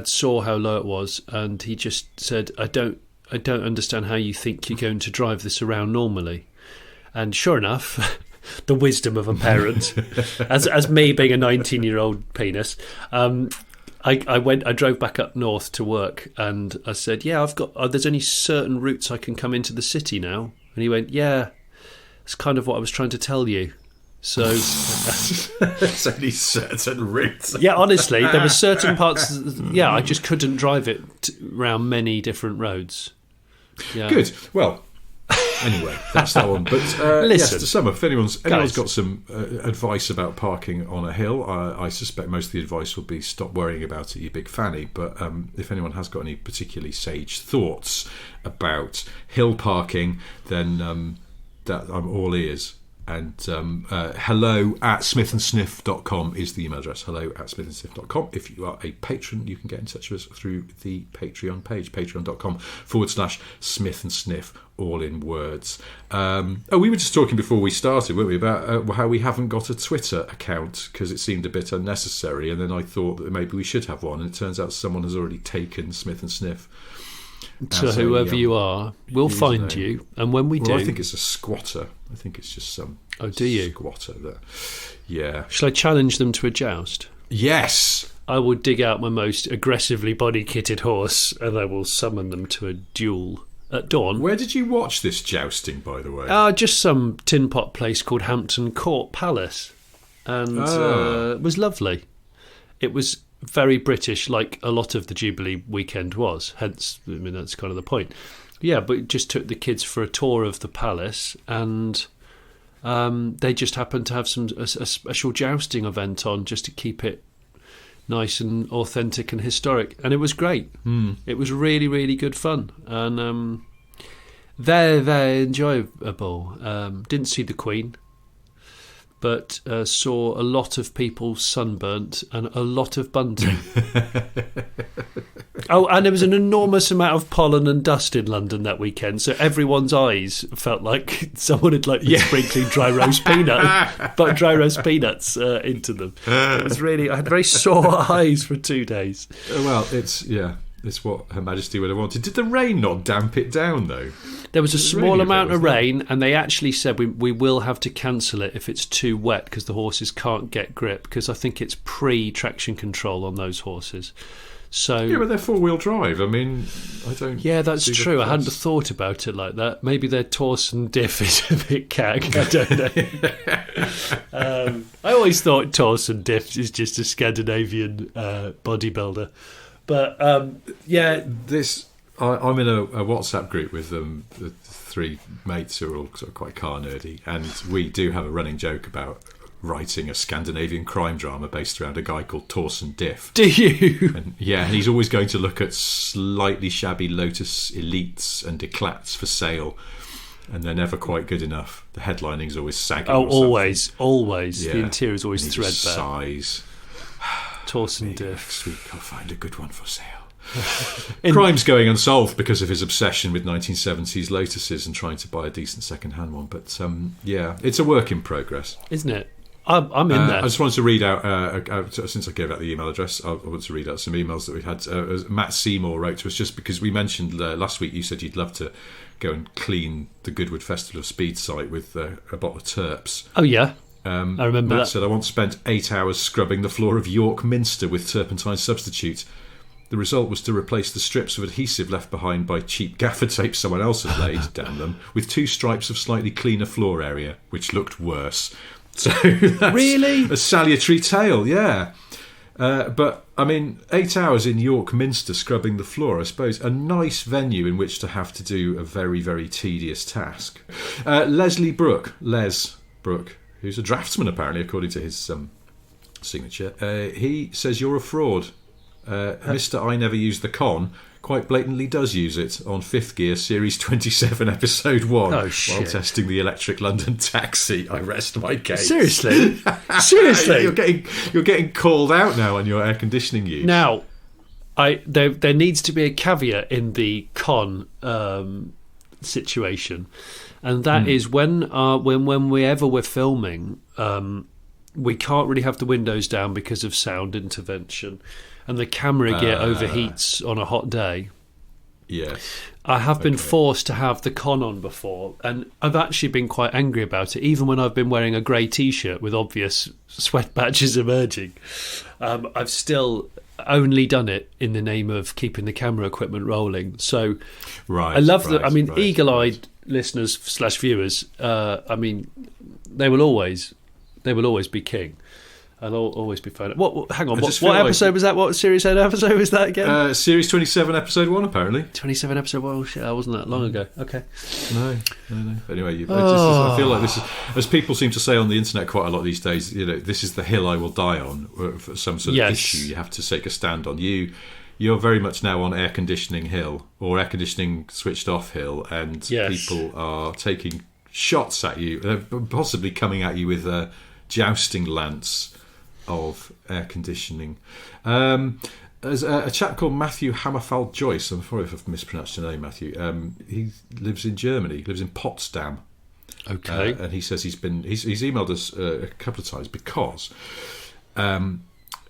saw how low it was, and he just said, I don't understand how you think you're going to drive this around normally. And sure enough, the wisdom of a parent, as me being a 19-year-old penis, I drove back up north to work, and I said, yeah, I've got there's only certain routes I can come into the city now. And he went, yeah, it's kind of what I was trying to tell you. So it's only certain routes. Yeah, honestly, there were certain parts. Yeah, I just couldn't drive it around many different roads. Yeah. Good. Well, anyway, that's that one. But listen, yes, to sum up, if anyone's got some advice about parking on a hill, I suspect most of the advice will be stop worrying about it, you big fanny. But if anyone has got any particularly sage thoughts about hill parking, then that I'm all ears. And hello@smithandsniff.com is the email address. hello@smithandsniff.com. If you are a patron, you can get in touch with us through the Patreon page, patreon.com/Smith and Sniff, all in words. We were just talking before we started, weren't we, about how we haven't got a Twitter account because it seemed a bit unnecessary, and then I thought that maybe we should have one, and it turns out someone has already taken Smith and Sniff. So whoever you are, we'll find you, and when we do, I think it's a squatter. I think it's just some squatter that. Yeah. Shall I challenge them to a joust? Yes. I will dig out my most aggressively body-kitted horse, and I will summon them to a duel at dawn. Where did you watch this jousting, by the way? Just some tin pot place called Hampton Court Palace, and it was lovely. It was very British, like a lot of the Jubilee weekend was. Hence, I mean, that's kind of the point. Yeah, but it just took the kids for a tour of the palace, and they just happened to have a special jousting event on just to keep it nice and authentic and historic, and it was great. It was really, really good fun, and very enjoyable. Didn't see the Queen, but saw a lot of people sunburnt and a lot of bunting. Oh, and there was an enormous amount of pollen and dust in London that weekend, so everyone's eyes felt like someone had been sprinkling dry roast peanuts into them. It was really, I had very sore eyes for 2 days. Well, it's what Her Majesty would have wanted. Did the rain not damp it down, though? There was a small amount of rain, and they actually said we will have to cancel it if it's too wet because the horses can't get grip, because I think it's pre-traction control on those horses. So yeah, but they're four-wheel drive. I mean, I don't. Yeah, that's true. I hadn't thought about it like that. Maybe their Torsen diff is a bit cag. I don't know. I always thought Torsen diff is just a Scandinavian bodybuilder. But yeah, I'm in a WhatsApp group with the 3 mates who are all sort of quite car nerdy, and we do have a running joke about writing a Scandinavian crime drama based around a guy called Torsen Diff. Do you? And he's always going to look at slightly shabby Lotus Elites and Eclats for sale, and they're never quite good enough. The headlining's always sagging. Oh, always. Yeah. The interior is always threadbare. Size. Torsen Diff. Sweet, I'll find a good one for sale. Crime's going unsolved because of his obsession with 1970s Lotuses and trying to buy a decent second-hand one. But it's a work in progress, isn't it? I'm in there. I just wanted to read out, since I gave out the email address, I want to read out some emails that we had. Matt Seymour wrote to us, just because we mentioned last week, you said you'd love to go and clean the Goodwood Festival of Speed site with a bottle of Terps. Oh, yeah. I remember Matt that. said, I once spent 8 hours scrubbing the floor of York Minster with turpentine substitute. The result was to replace the strips of adhesive left behind by cheap gaffer tape someone else had laid, damn them, with 2 stripes of slightly cleaner floor area, which looked worse. So that's really a salutary tale, yeah. But, I mean, 8 hours in York Minster scrubbing the floor, I suppose, a nice venue in which to have to do a very, very tedious task. Les Brooke, who's a draftsman, apparently, according to his signature, he says, you're a fraud. Mr. I Never Use the Con quite blatantly does use it on Fifth Gear Series 27 Episode 1 while testing the electric London taxi. I rest my case. Seriously? You're getting called out now on your air conditioning use. Now, there needs to be a caveat in the con situation, and that is whenever we're filming, we can't really have the windows down because of sound intervention, and the camera gear overheats on a hot day. Yes. I have been forced to have the con on before, and I've actually been quite angry about it, even when I've been wearing a grey T-shirt with obvious sweat patches emerging. I've still only done it in the name of keeping the camera equipment rolling. So I love that. I mean, eagle-eyed listeners / viewers, I mean, they will always be king. I'll always be fine. Hang on. What episode was that? What Series 8 episode was that again? Series 27, Episode 1, apparently. 27 episode 1. Oh, shit, that wasn't that long ago. Okay. No. Anyway, I feel like this is, as people seem to say on the internet quite a lot these days, this is the hill I will die on, for some sort of issue you have to take a stand on. You're very much now on air conditioning hill, or air conditioning switched off hill, and people are taking shots at you, possibly coming at you with a jousting lance of air conditioning. There's a chap called Matthew Hammerfeld Joyce. I'm sorry if I've mispronounced your name, Matthew. He lives in Germany. He lives in Potsdam. Okay. And he says he's emailed us a couple of times because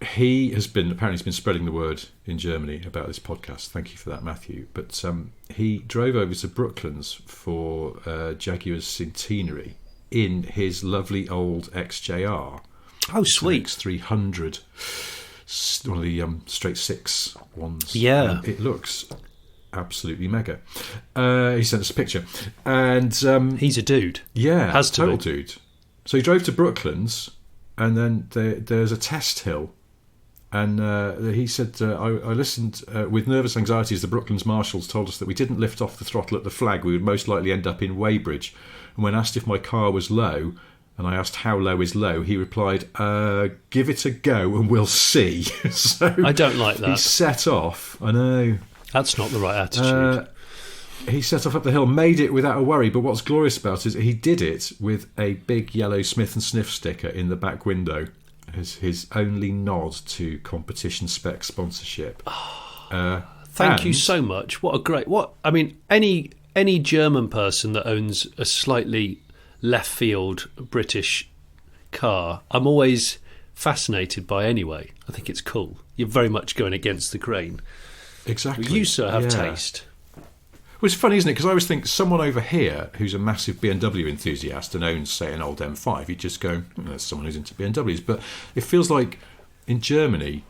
he's been spreading the word in Germany about this podcast. Thank you for that, Matthew. But he drove over to Brooklands for Jaguar's centenary in his lovely old XJR. Oh, sweet. X300, one of the straight 6 ones. Yeah. It looks absolutely mega. He sent us a picture. And he's a dude. Yeah, has to total be. Dude. So he drove to Brooklands, and then there's a test hill And he said, I listened with nervous anxiety as the Brooklands marshals told us that we didn't lift off the throttle at the flag. We would most likely end up in Weybridge. And when asked if my car was low, and I asked how low is low, he replied, give it a go and we'll see. So I don't like that. He set off. I know. That's not the right attitude. He set off up the hill, made it without a worry. But what's glorious about it is he did it with a big yellow Smith & Sniff sticker in the back window as his only nod to competition spec sponsorship. Thank you so much. What a great... Any German person that owns a slightly left field British car, I'm always fascinated by anyway. I think it's cool. You're very much going against the grain. Exactly. You, sir, have taste. Well, it's funny, isn't it? Because I always think someone over here who's a massive BMW enthusiast and owns, say, an old M5, you'd just go, there's someone who's into BMWs. But it feels like in Germany,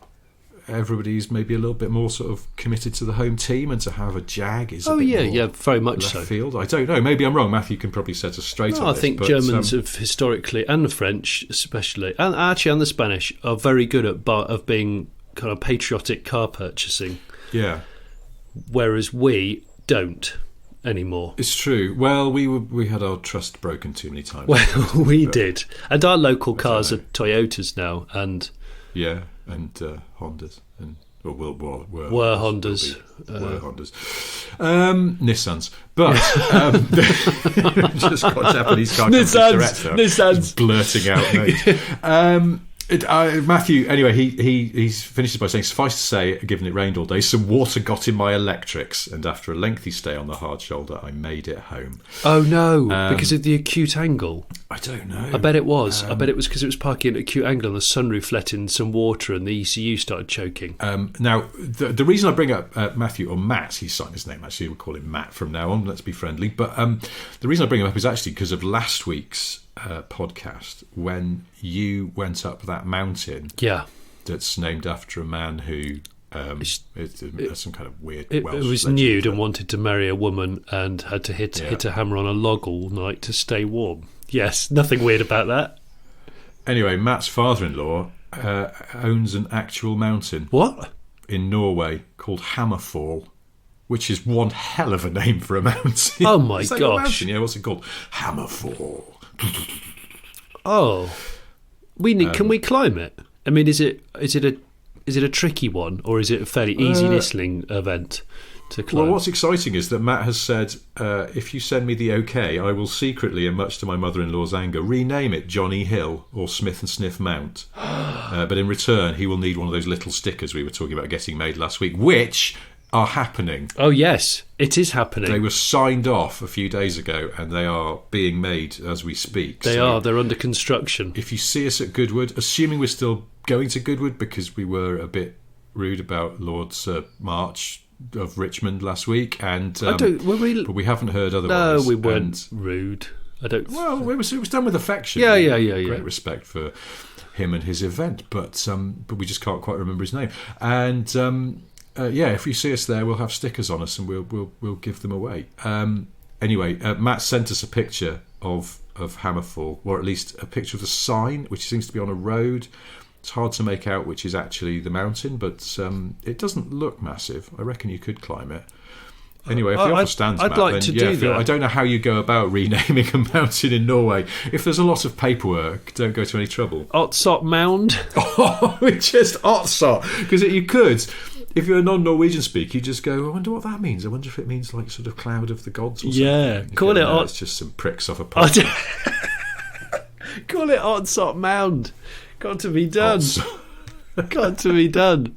everybody's maybe a little bit more sort of committed to the home team, and to have a Jag is a bit more very much left so. field. I don't know. Maybe I'm wrong. Matthew can probably set us straight on I this. think but, Germans have historically, and the French especially, and actually and the Spanish, are very good at being kind of patriotic car purchasing. Yeah. Whereas we don't anymore. It's true. Well, we had our trust broken too many times. Well, we did. And our local cars are Toyotas now, and... Yeah, and Hondas. And were Hondas. Were Hondas. Nissans. But just got Japanese car Nissans. Blurting out, mate. Matthew, anyway, he finishes by saying, suffice to say, given it rained all day, some water got in my electrics, and after a lengthy stay on the hard shoulder, I made it home. Oh no, because of the acute angle? I don't know. I bet it was. I bet it was because it was parking at an acute angle and the sunroof let in some water and the ECU started choking. Now, the reason I bring up Matthew, or Matt, he's signed his name, actually, we'll call him Matt from now on, let's be friendly, but the reason I bring him up is actually because of last week's podcast when you went up that mountain that's named after a man who has some kind of weird Welsh it was legend. nude and wanted to marry a woman and had to hit a hammer on a log all night to stay warm. Yes, nothing weird about that. Anyway, Matt's father-in-law owns an actual mountain. What? In Norway called Hammerfall, which is one hell of a name for a mountain. Oh my gosh. Yeah, what's it called? Hammerfall. Oh, can we climb it? I mean, is it a tricky one, or is it a fairly easy whistling event to climb? Well, what's exciting is that Matt has said, if you send me the okay, I will secretly, and much to my mother-in-law's anger, rename it Johnny Hill or Smith & Sniff Mount. But in return, he will need one of those little stickers we were talking about getting made last week, which are happening. Oh yes, it is happening. They were signed off a few days ago and they are being made as we speak. They're under construction. If you see us at Goodwood, assuming we're still going to Goodwood because we were a bit rude about Lord's March of Richmond last week, and but we haven't heard otherwise. No, we weren't rude. Well, it was done with affection. Yeah. Great respect for him and his event, but we just can't quite remember his name. And if you see us there, we'll have stickers on us and we'll give them away. Anyway, Matt sent us a picture of Hammerfall, or at least a picture of the sign, which seems to be on a road. It's hard to make out which is actually the mountain, but it doesn't look massive. I reckon you could climb it. Anyway, if the offer stands, I'd Matt, like then to do that. I don't know how you go about renaming a mountain in Norway. If there's a lot of paperwork, don't go to any trouble. Otsot Mound? Oh, just Otsot. Because you could, if you're a non-Norwegian speaker, you just go, I wonder what that means. I wonder if it means like sort of cloud of the gods or something. Yeah, call it It's just some pricks off a pub. Call it Otsot Mound. Got to be done. Got to be done.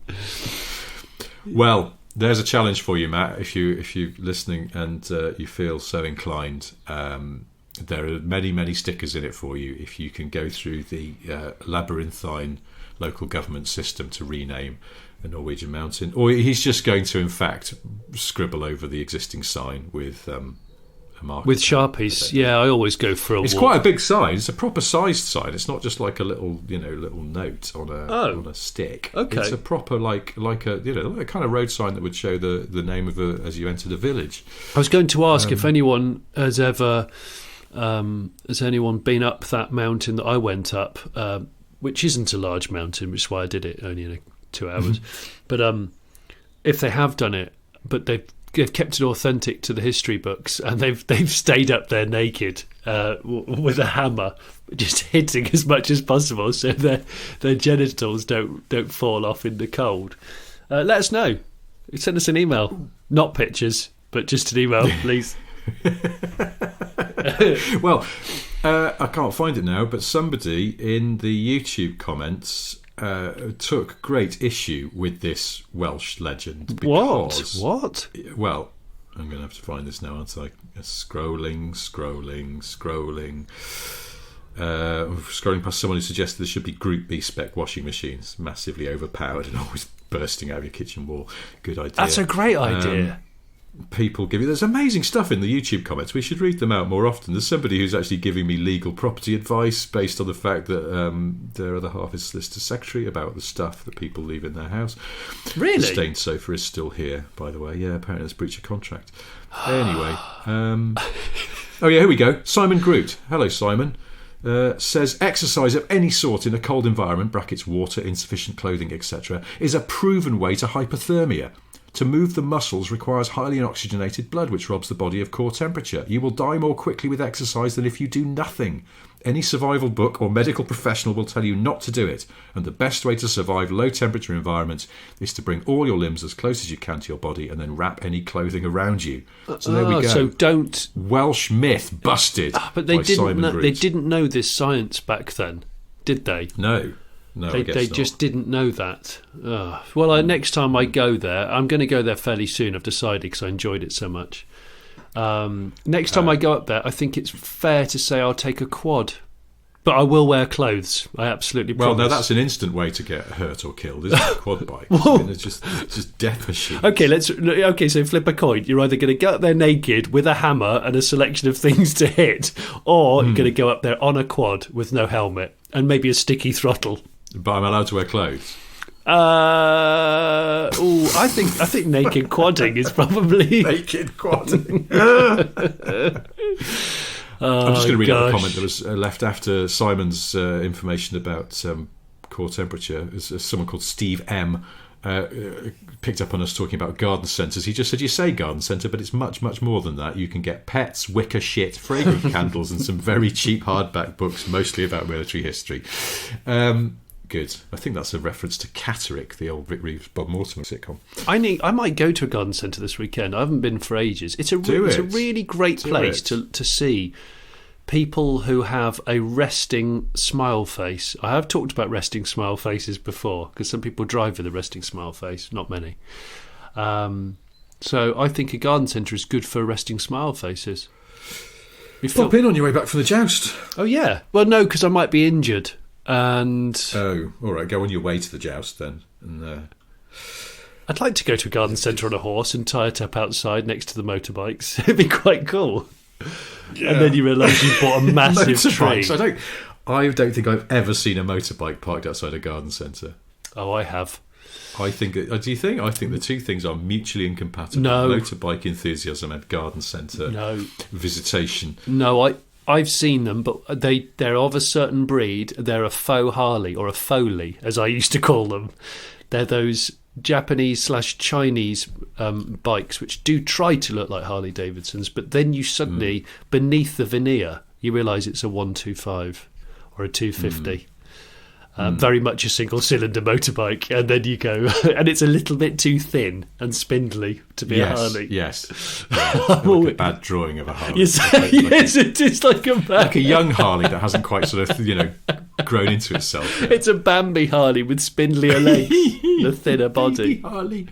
Well, there's a challenge for you, Matt. If you're listening and you feel so inclined, there are many stickers in it for you. If you can go through the labyrinthine local government system to rename a Norwegian mountain, or he's just going to, in fact, scribble over the existing sign with a marker. With Sharpies. Yeah, I always go for a It's walk. quite a big sign. It's a proper sized sign. It's not just like a little note on a stick. Okay. It's a proper like a kind of road sign that would show the name of as you entered a village. I was going to ask if anyone has ever has anyone been up that mountain that I went up, which isn't a large mountain, which is why I did it only in a 2 hours. But if they have done it, but they've kept it authentic to the history books, and they've stayed up there naked with a hammer, just hitting as much as possible so their genitals don't fall off in the cold. Let us know. Send us an email, not pictures, but just an email, please. Well, I can't find it now, but somebody in the YouTube comments took great issue with this Welsh legend. Because, What? Well, I'm going to have to find this now, aren't I? Scrolling. Scrolling past someone who suggested there should be Group B spec washing machines, massively overpowered and always bursting out of your kitchen wall. Good idea. That's a great idea. People there's amazing stuff in the YouTube comments. We should read them out more often. There's somebody who's actually giving me legal property advice based on the fact that their other half is solicitor secretary about the stuff that people leave in their house. Really? The stained sofa is still here, by the way. Yeah, apparently it's breach of contract. Anyway, here we go. Simon Groot. Hello, Simon. Says exercise of any sort in a cold environment, brackets water, insufficient clothing, etc., is a proven way to hypothermia. To move the muscles requires highly oxygenated blood, which robs the body of core temperature. You will die more quickly with exercise than if you do nothing. Any survival book or medical professional will tell you not to do it, and the best way to survive low temperature environments is to bring all your limbs as close as you can to your body and then wrap any clothing around you. So there we go. So don't... Welsh myth busted. But they didn't know this science back then, did they? No, they just didn't know that. Well, next time I go there, I'm going to go there fairly soon. I've decided because I enjoyed it so much. Next time I go up there, I think it's fair to say I'll take a quad, but I will wear clothes. I absolutely promise. Well, no, that's an instant way to get hurt or killed, isn't it? A quad bike. I mean, it's just death machine. Okay, so flip a coin. You're either going to go up there naked with a hammer and a selection of things to hit, or you're going to go up there on a quad with no helmet and maybe a sticky throttle. But I'm allowed to wear clothes. I think naked quadding is probably naked quadding. I'm just going to read out a comment that was left after Simon's information about core temperature. Someone called Steve M. Picked up on us talking about garden centres. He just said, you say garden centre, but it's much, much more than that. You can get pets, wicker shit, fragrant candles, and some very cheap hardback books, mostly about military history. Good. I think that's a reference to Catterick, the old Rick Reeves, Bob Mortimer sitcom. I might go to a garden centre this weekend. I haven't been for ages. It's a really great place to see people who have a resting smile face. I have talked about resting smile faces before, because some people drive with a resting smile face, not many. So I think a garden centre is good for resting smile faces. Pop in on your way back from the joust. Oh, yeah. Well, no, because I might be injured. And all right, go on your way to the joust then. And I'd like to go to a garden centre on a horse and tie it up outside next to the motorbikes. It'd be quite cool. Yeah. And then you realise you bought a massive tree. I don't think I've ever seen a motorbike parked outside a garden centre. Oh, I have. Do you think? I think the two things are mutually incompatible. No. Motorbike enthusiasm and garden centre visitation. No, I've seen them, but they're of a certain breed. They're a faux Harley, or a Foley, as I used to call them. They're those Japanese/Chinese bikes which do try to look like Harley Davidsons, but then you suddenly, beneath the veneer, you realise it's a 125 or a 250. Very much a single-cylinder motorbike, and then you go, and it's a little bit too thin and spindly to be a Harley. Yes, like a bad drawing of a Harley. Yes, it is like a young Harley that hasn't quite sort of grown into itself yet. It's a Bambi Harley with spindlier legs, and a thinner body. Harley.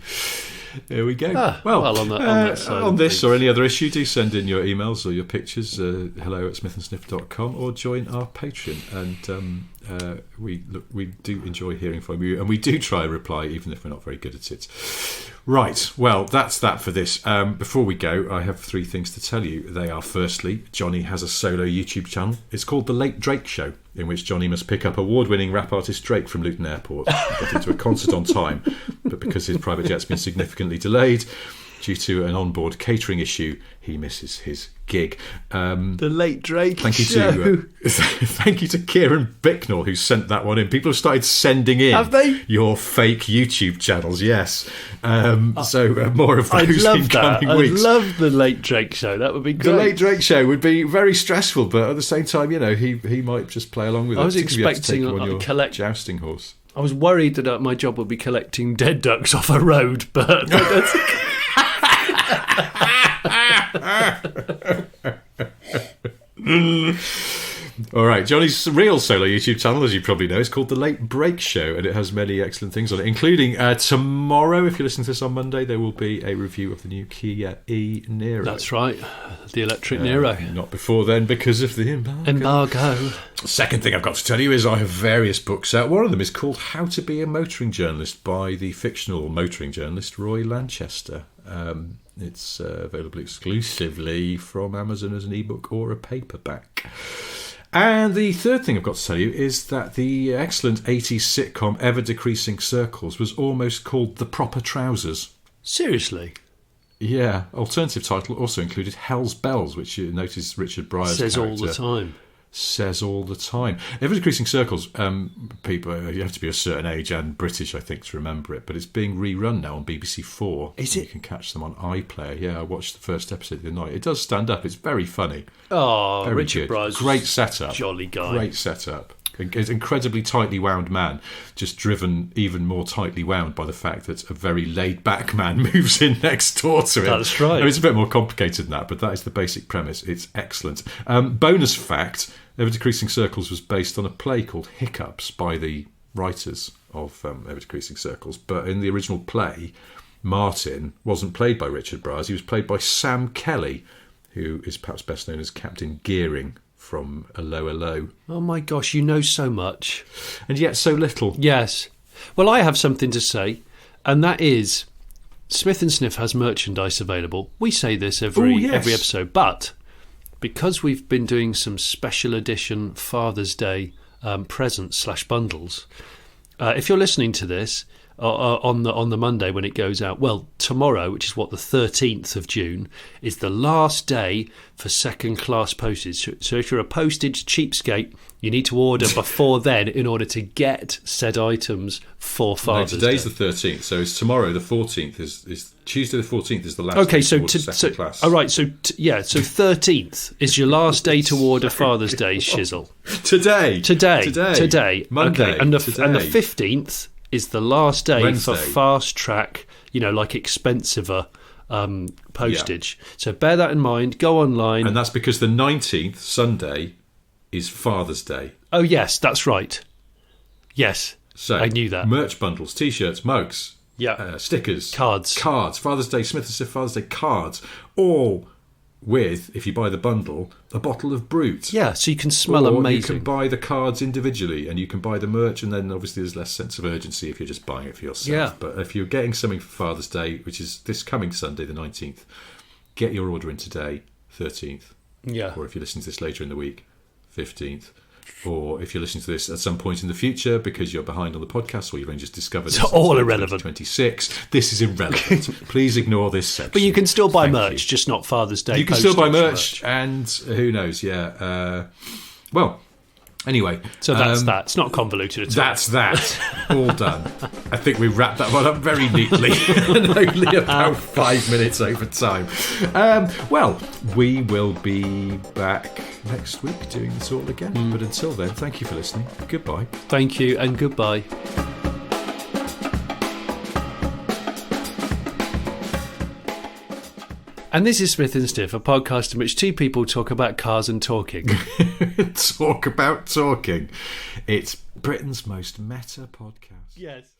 There we go. On this or any other issue, do send in your emails or your pictures, hello@smithandsniff.com, or join our Patreon. And we do enjoy hearing from you, and we do try and reply, even if we're not very good at it. Right, well, that's that for this. Before we go, I have three things to tell you. They are, firstly, Johnny has a solo YouTube channel. It's called The Late Drake Show, in which Johnny must pick up award-winning rap artist Drake from Luton Airport and get into a concert on time. But because his private jet's been significantly delayed, due to an onboard catering issue, he misses his gig. The Late Drake Thank you Show. Thank you to Kieran Bicknell, who sent that one in. People have started sending in Have they? your fake YouTube channels, yes. So more of those in coming weeks. I'd love the Late Drake Show. That would be great. The Late Drake Show would be very stressful, but at the same time, he might just play along with it. I was expecting a jousting horse. I was worried that my job would be collecting dead ducks off a road, but that's... All right, Johnny's real solo YouTube channel, as you probably know, is called The Late Break Show, and it has many excellent things on it, including tomorrow, if you're listening to this on Monday, there will be a review of the new Kia e-Niro. That's right, the electric Niro. Not before then, because of the embargo. Second thing I've got to tell you is I have various books out. One of them is called How to Be a Motoring Journalist by the fictional motoring journalist Roy Lanchester. It's available exclusively from Amazon as an ebook or a paperback. And the third thing I've got to tell you is that the excellent 80s sitcom Ever Decreasing Circles was almost called The Proper Trousers. Seriously? Yeah. Alternative title also included Hell's Bells, which you notice Richard Breyer's says character all the time. Says all the time. Ever Decreasing Circles, people, you have to be a certain age and British, I think, to remember it, but it's being rerun now on BBC 4. Is it? You can catch them on iPlayer. Yeah, I watched the first episode the other night. It does stand up. It's very funny. Oh, very Richard Breyer's great setup. Jolly guy. Great setup. An incredibly tightly wound man, just driven even more tightly wound by the fact that a very laid-back man moves in next door to him. That's right. I mean, it's a bit more complicated than that, but that is the basic premise. It's excellent. Bonus fact, Ever Decreasing Circles was based on a play called Hiccups by the writers of Ever Decreasing Circles, but in the original play, Martin wasn't played by Richard Breyers. He was played by Sam Kelly, who is perhaps best known as Captain Gearing from A Low, A Low. Oh my gosh, you know so much. And yet so little. Yes. Well, I have something to say, and that is Smith & Sniff has merchandise available. We say this every episode, but because we've been doing some special edition Father's Day presents / bundles, if you're listening to this on the Monday when it goes out, well, tomorrow, which is the 13th of June, is the last day for second class postage. So if you're a postage cheapskate, you need to order before then in order to get said items for Father's Day. Today's the 13th, so it's tomorrow the 14th is Tuesday the 14th is the last day to order second class. All right, so 13th is your last day to order Father's Day shizzle. Today. Monday. Okay, and the 15th is the last day Wednesday. for fast track, like expensiver postage. Yeah. So bear that in mind. Go online. And that's because the 19th, Sunday, is Father's Day. Oh, yes, that's right. Yes, so I knew that. Merch bundles, T-shirts, mugs, stickers. Cards. Father's Day, Smith & Sniff Father's Day cards. All with, if you buy the bundle, a bottle of Brut. Yeah, so you can smell amazing. You can buy the cards individually and you can buy the merch, and then obviously there's less sense of urgency if you're just buying it for yourself. Yeah. But if you're getting something for Father's Day, which is this coming Sunday, the 19th, get your order in today, 13th. Yeah. Or if you're listening to this later in the week, 15th. Or if you're listening to this at some point in the future because you're behind on the podcast or you've only just discovered it's all irrelevant. 26. This is irrelevant. Please ignore this section. But you can still buy merch, just not Father's Day. You can still buy merch, and who knows? Yeah. Well, anyway. So that's that. It's not convoluted at all. That's that. All done. I think we wrapped that one up very neatly and only about 5 minutes over time. Well, we will be back next week doing this all again. But until then, thank you for listening. Goodbye. Thank you and goodbye. And this is Smith & Stiff, a podcast in which two people talk about cars and talking. Talk about talking. It's Britain's most meta podcast. Yes.